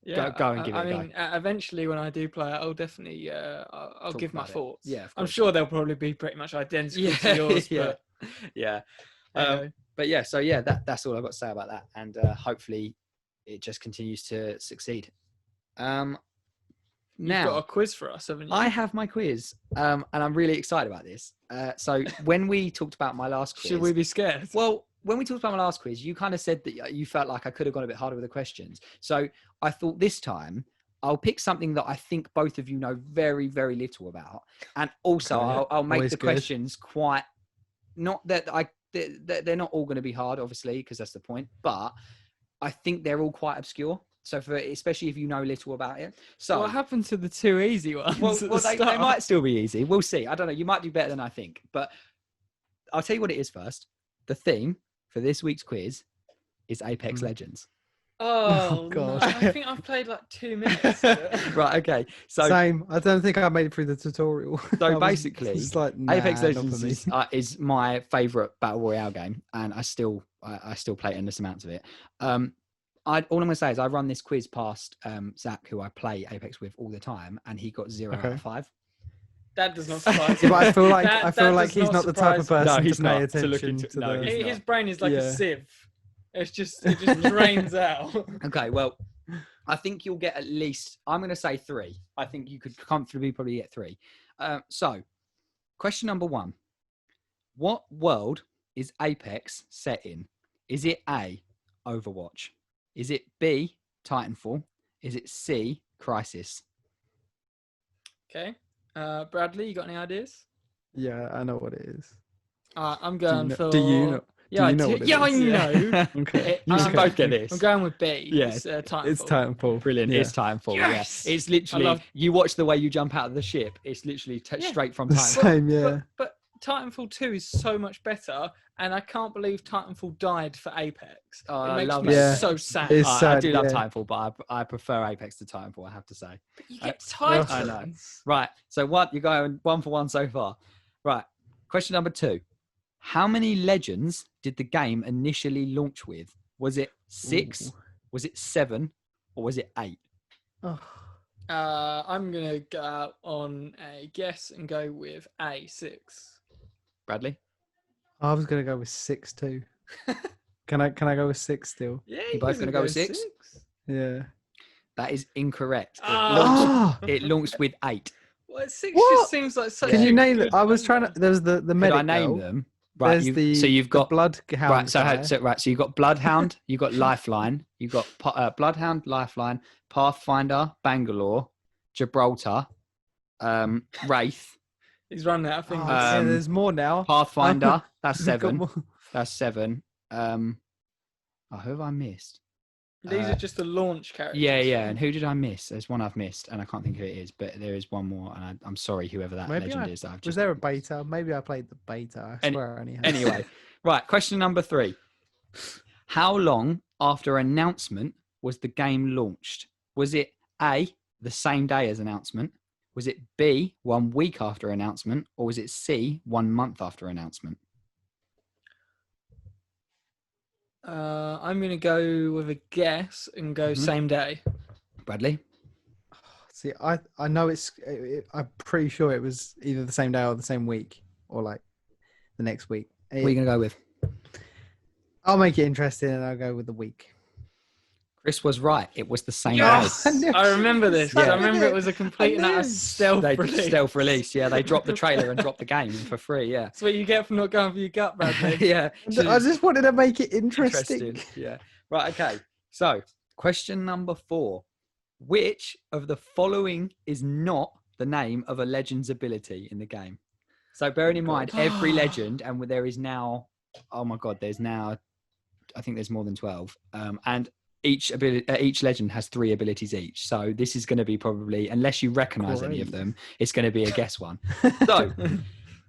go and give it a go. Eventually when I do play it, I'll definitely I'll give my thoughts. Yeah, I'm sure they'll probably be pretty much identical to yours. But yeah. But yeah, so yeah, that's all I've got to say about that, and hopefully it just continues to succeed. Now, you've got a quiz for us, haven't you? I have my quiz, and I'm really excited about this. So when we talked about my last quiz... Should we be scared? Well, when we talked about my last quiz, you kind of said that you felt like I could have gone a bit harder with the questions. So I thought this time I'll pick something that I think both of you know very, very little about. And also I'll make the questions quite... Not that they're not all going to be hard, obviously, because that's the point. But I think they're all quite obscure. So especially if you know little about it. So what happened to the 2 easy ones? Well, they might still be easy. We'll see. I don't know. You might do better than I think. But I'll tell you what it is first. The theme for this week's quiz is Apex Legends. Oh God! I think I've played like 2 minutes. Right. Okay. So same. I don't think I made it through the tutorial. So basically, like, Apex Legends is my favorite battle royale game, and I still play endless amounts of it. All I'm going to say is I run this quiz past Zach, who I play Apex with all the time, and he got 0 out of 5. That does not surprise me. But I feel like he's not the type of person to pay attention to the... His brain is like a sieve. It just drains out. Okay, well, I think you'll get at least, I'm going to say 3. I think you could comfortably probably get 3. So, question number 1. What world is Apex set in? Is it A, Overwatch? Is it B, Titanfall? Is it C, Crisis? Okay. Bradley, you got any ideas? Yeah, I know what it is. I'm going for... Do you know? Yeah, I know. Okay. You should both get this. I'm going with B. Yeah, it's Titanfall. It's Titanfall. Brilliant. Yeah. It's Titanfall. Yes! Yeah. It's literally, you watch the way you jump out of the ship. It's literally straight from Titanfall. Same, yeah. But Titanfall 2 is so much better, and I can't believe Titanfall died for Apex. It makes me so sad. I do love Titanfall, but I prefer Apex to Titanfall, I have to say. But you get Titans. I know. Right, so you're going 1 for 1 so far. Right, question number 2. How many legends did the game initially launch with? Was it 6, was it 7, or was it 8? I'm going to go out on a guess and go with A6. Bradley? I was going to go with 6 too. Can I go with 6 still? Yeah, you're both going to go with 6? Yeah. That is incorrect. It launched with 8. Well, 6 just seems like such. Can you name it? I was trying to. There's the medic. Could I name them? Right. So you've got Bloodhound. Right. So you've got Bloodhound. You've got Lifeline. You've got Bloodhound, Lifeline, Pathfinder, Bangalore, Gibraltar, Wraith. He's running out of things. There's more now. Pathfinder. That's 7. That's 7. Who have I missed? These are just the launch characters. Yeah. And who did I miss? There's one I've missed, and I can't think who it is. But there is one more, and I'm sorry, whoever that legend is. Was there a beta? Maybe I played the beta. I swear I only had. Anyway, right. Question number 3. How long after announcement was the game launched? Was it A, the same day as announcement? Was it B, 1 week after announcement? Or was it C, 1 month after announcement? I'm going to go with a guess and go same day. Bradley? See, I know I'm pretty sure it was either the same day or the same week or like the next week. What are you going to go with? I'll make it interesting and I'll go with the week. Chris was right. It was the same Yes, day. I remember this. Yeah. I remember it was a complete and utter stealth release. Stealth release. Yeah, they dropped the trailer and dropped the game for free. Yeah. That's what you get for not going for your gut, Bradley. Yeah. I just wanted to make it interesting. Yeah. Right. Okay. So, question number 4: which of the following is not the name of a legend's ability in the game? So, bearing in mind every legend, and there is now, oh my God, there's now, I think there's more than 12, and each legend has 3 abilities each. So this is going to be probably, unless you recognize any of them, it's going to be a guess one. So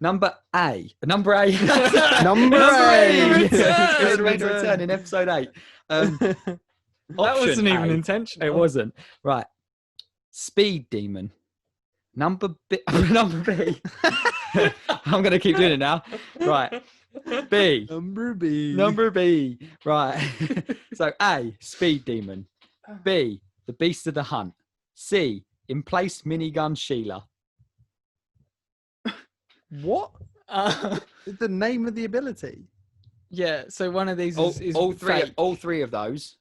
number A. Number A return in episode 8. That wasn't even intentional. It wasn't. Right. Speed demon. Number B. I'm going to keep doing it now. Right. B. Number B. Right. So A, speed demon. B, the beast of the hunt. C, emplaced minigun Sheila. What? The name of the ability? Yeah. So one of these is all three. fake. All 3 of those.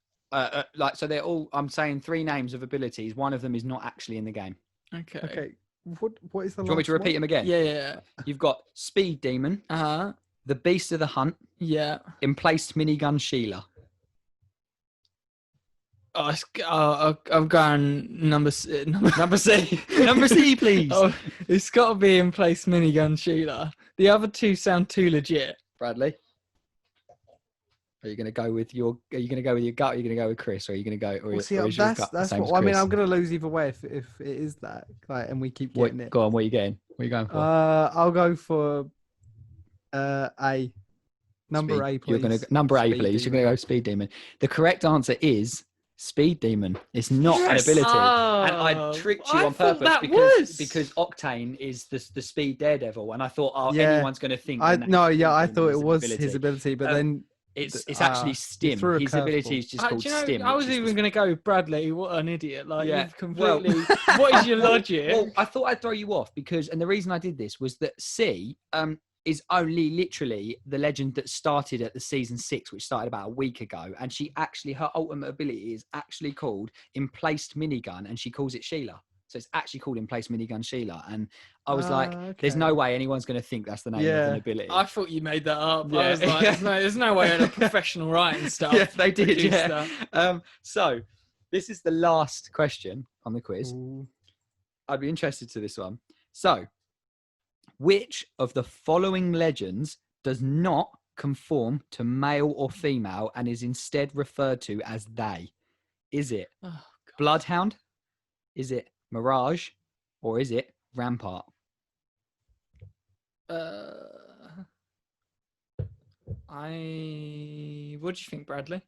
So they're all. I'm saying 3 names of abilities. One of them is not actually in the game. Okay. Okay. What is the? Do you want me to repeat them again? Yeah. You've got speed demon. The beast of the hunt. Yeah. Emplaced minigun Sheila. I'm going number C. Number C. Number C, please. Oh, it's got to be in place minigun Sheila. The other 2 sound too legit. Bradley, are you going to go with your? Are you going to go with your gut? Or are you going to go with Chris? Or are you going to go? Or, Well, see, or is your gut the that's same what as I mean. Chris? I'm gonna lose either way if it is that, like, and we keep getting it. Go on. What are you getting? What are you going for? I'll go for A. Number Speed. A, please. You're going to number A, Speed please. You're demon. going to go speed demon. The correct answer is speed demon. It's not Yes! an ability, Oh, and I tricked you I on thought purpose that because Octane is the speed daredevil, and I thought, Yeah. anyone's going to think. I the name Speed thought Demon it is an was ability. his ability, but then It's actually you Stim. threw a His curveball. ability is just called Do you know, Stim. I was which is even going to go with Bradley. What an idiot! Like, Yeah, you've completely. What is your logic? Well, I thought I'd throw you off and the reason I did this was that C is only literally the legend that started at the season 6, which started about a week ago, and her ultimate ability is actually called Emplaced Minigun, and she calls it Sheila. So it's actually called Emplaced Minigun Sheila, and I was like, "There's no way anyone's going to think that's the name of an ability." I thought you made that up. Yeah. I was like, there's no way in a professional writing stuff. Yes, they did. produced Yeah. that. So this is the last question on the quiz. Ooh. I'd be interested to this one. So, which of the following legends does not conform to male or female and is instead referred to as they? Is it Bloodhound? Is it Mirage? Or is it Rampart? What do you think, Bradley?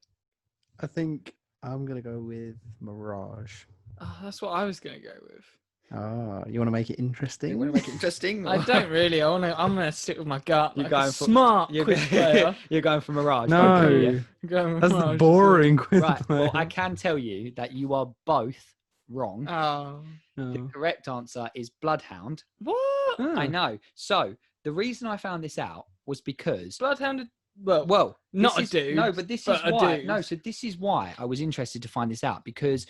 I think I'm gonna go with Mirage. Oh, that's what I was going to go with. Oh, you want to make it interesting? You want to make it interesting? I don't really. I'm gonna stick with my gut. You're Like going a for- smart quiz player. You're going for Mirage. No, Okay, yeah. I'm going with that's the Mirage. boring quiz. Right. Well, I player. can tell you that you are both wrong. Oh, The Oh. correct answer is Bloodhound. what? I know. So the reason I found this out was because, Bloodhound. Well, well, not this a is- dude, No, but this is but a why. dude. No, so this is why I was interested to find this out because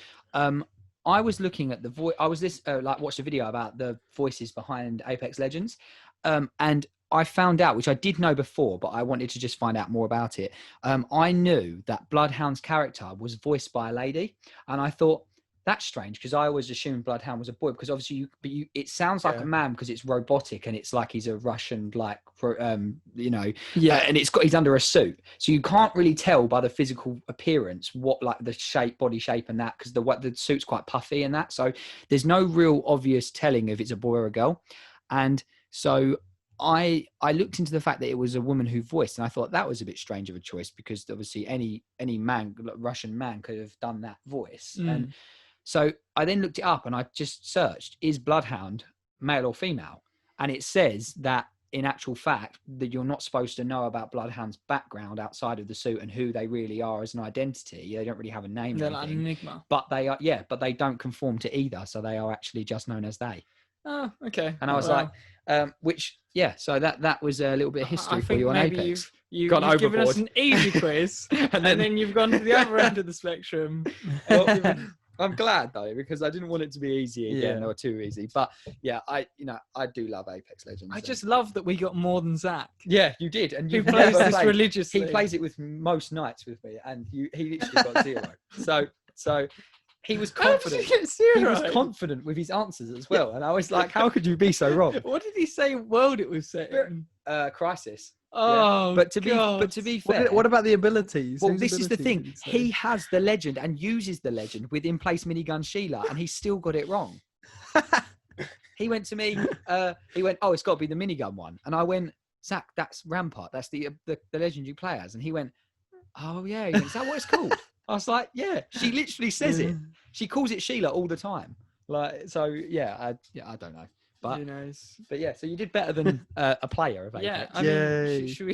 I was looking at the voice. I was watched a video about the voices behind Apex Legends, and I found out, which I did know before, but I wanted to just find out more about it. I knew that Bloodhound's character was voiced by a lady, and I thought that's strange because I always assumed Bloodhound was a boy because obviously it sounds like a man because it's robotic and it's like he's a Russian and he's under a suit, so you can't really tell by the physical appearance what like the shape, body shape, and that because the suit's quite puffy and that, so there's no real obvious telling if it's a boy or a girl, and so. I looked into the fact that it was a woman who voiced, and I thought that was a bit strange of a choice because obviously any man, Russian man, could have done that voice. And so I then looked it up and I just searched, is Bloodhound male or female? And it says that in actual fact that you're not supposed to know about Bloodhound's background outside of the suit and who they really are as an identity. They don't really have a name. They're or like an anything, enigma. but they are, but they don't conform to either. So they are actually just known as they. Oh, okay. And I was like, so that was a little bit of history for you on maybe Apex. You've gone given us overboard. an easy quiz, and then you've gone to the other end of the spectrum. I'm glad though, because I didn't want it to be easy again or too easy. But yeah, I do love Apex Legends. I just love that we got more than Zach. Yeah, you did, and you Who plays never this played. religiously? He plays it with most nights with me, and he literally got 0. So he was confident. How did you get 0? He was confident with his answers as well, and I was like, "How could you be so wrong?" What did he say? World it was set in? Crisis. Oh, but to God. be fair, What about the abilities? well, Whose this is the abilities thing. did say? He has the legend and uses the legend with in-place minigun Sheila, and he's still got it wrong. He went to me. He went, "Oh, it's got to be the minigun one," and I went, "Zach, that's Rampart. That's the legend you play as." And he went, "Oh yeah, he went, is that what it's called?" I was like, "Yeah." She literally says it. She calls it Sheila all the time. Like, so yeah, I don't know. But, Who knows? but yeah, so you did better than a player of Apex. Yeah, I mean, should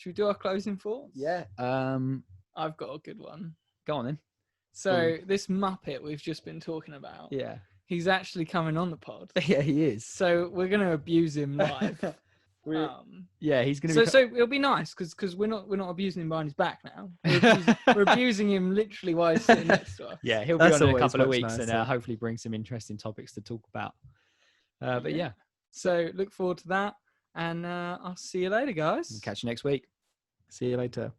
we do our closing thoughts? Yeah. I've got a good one. Go on then. So this Muppet we've just been talking about, Yeah. he's actually coming on the pod. Yeah, he is. So we're going to abuse him live. Yeah, he's going to be. So it'll be nice because we're not abusing him behind his back now. We're abusing him literally while he's sitting next to us. Yeah, he'll be on in a always couple of much weeks and nicer. hopefully bring some interesting topics to talk about. But yeah, So look forward to that, and I'll see you later, guys. catch you next week. See you later.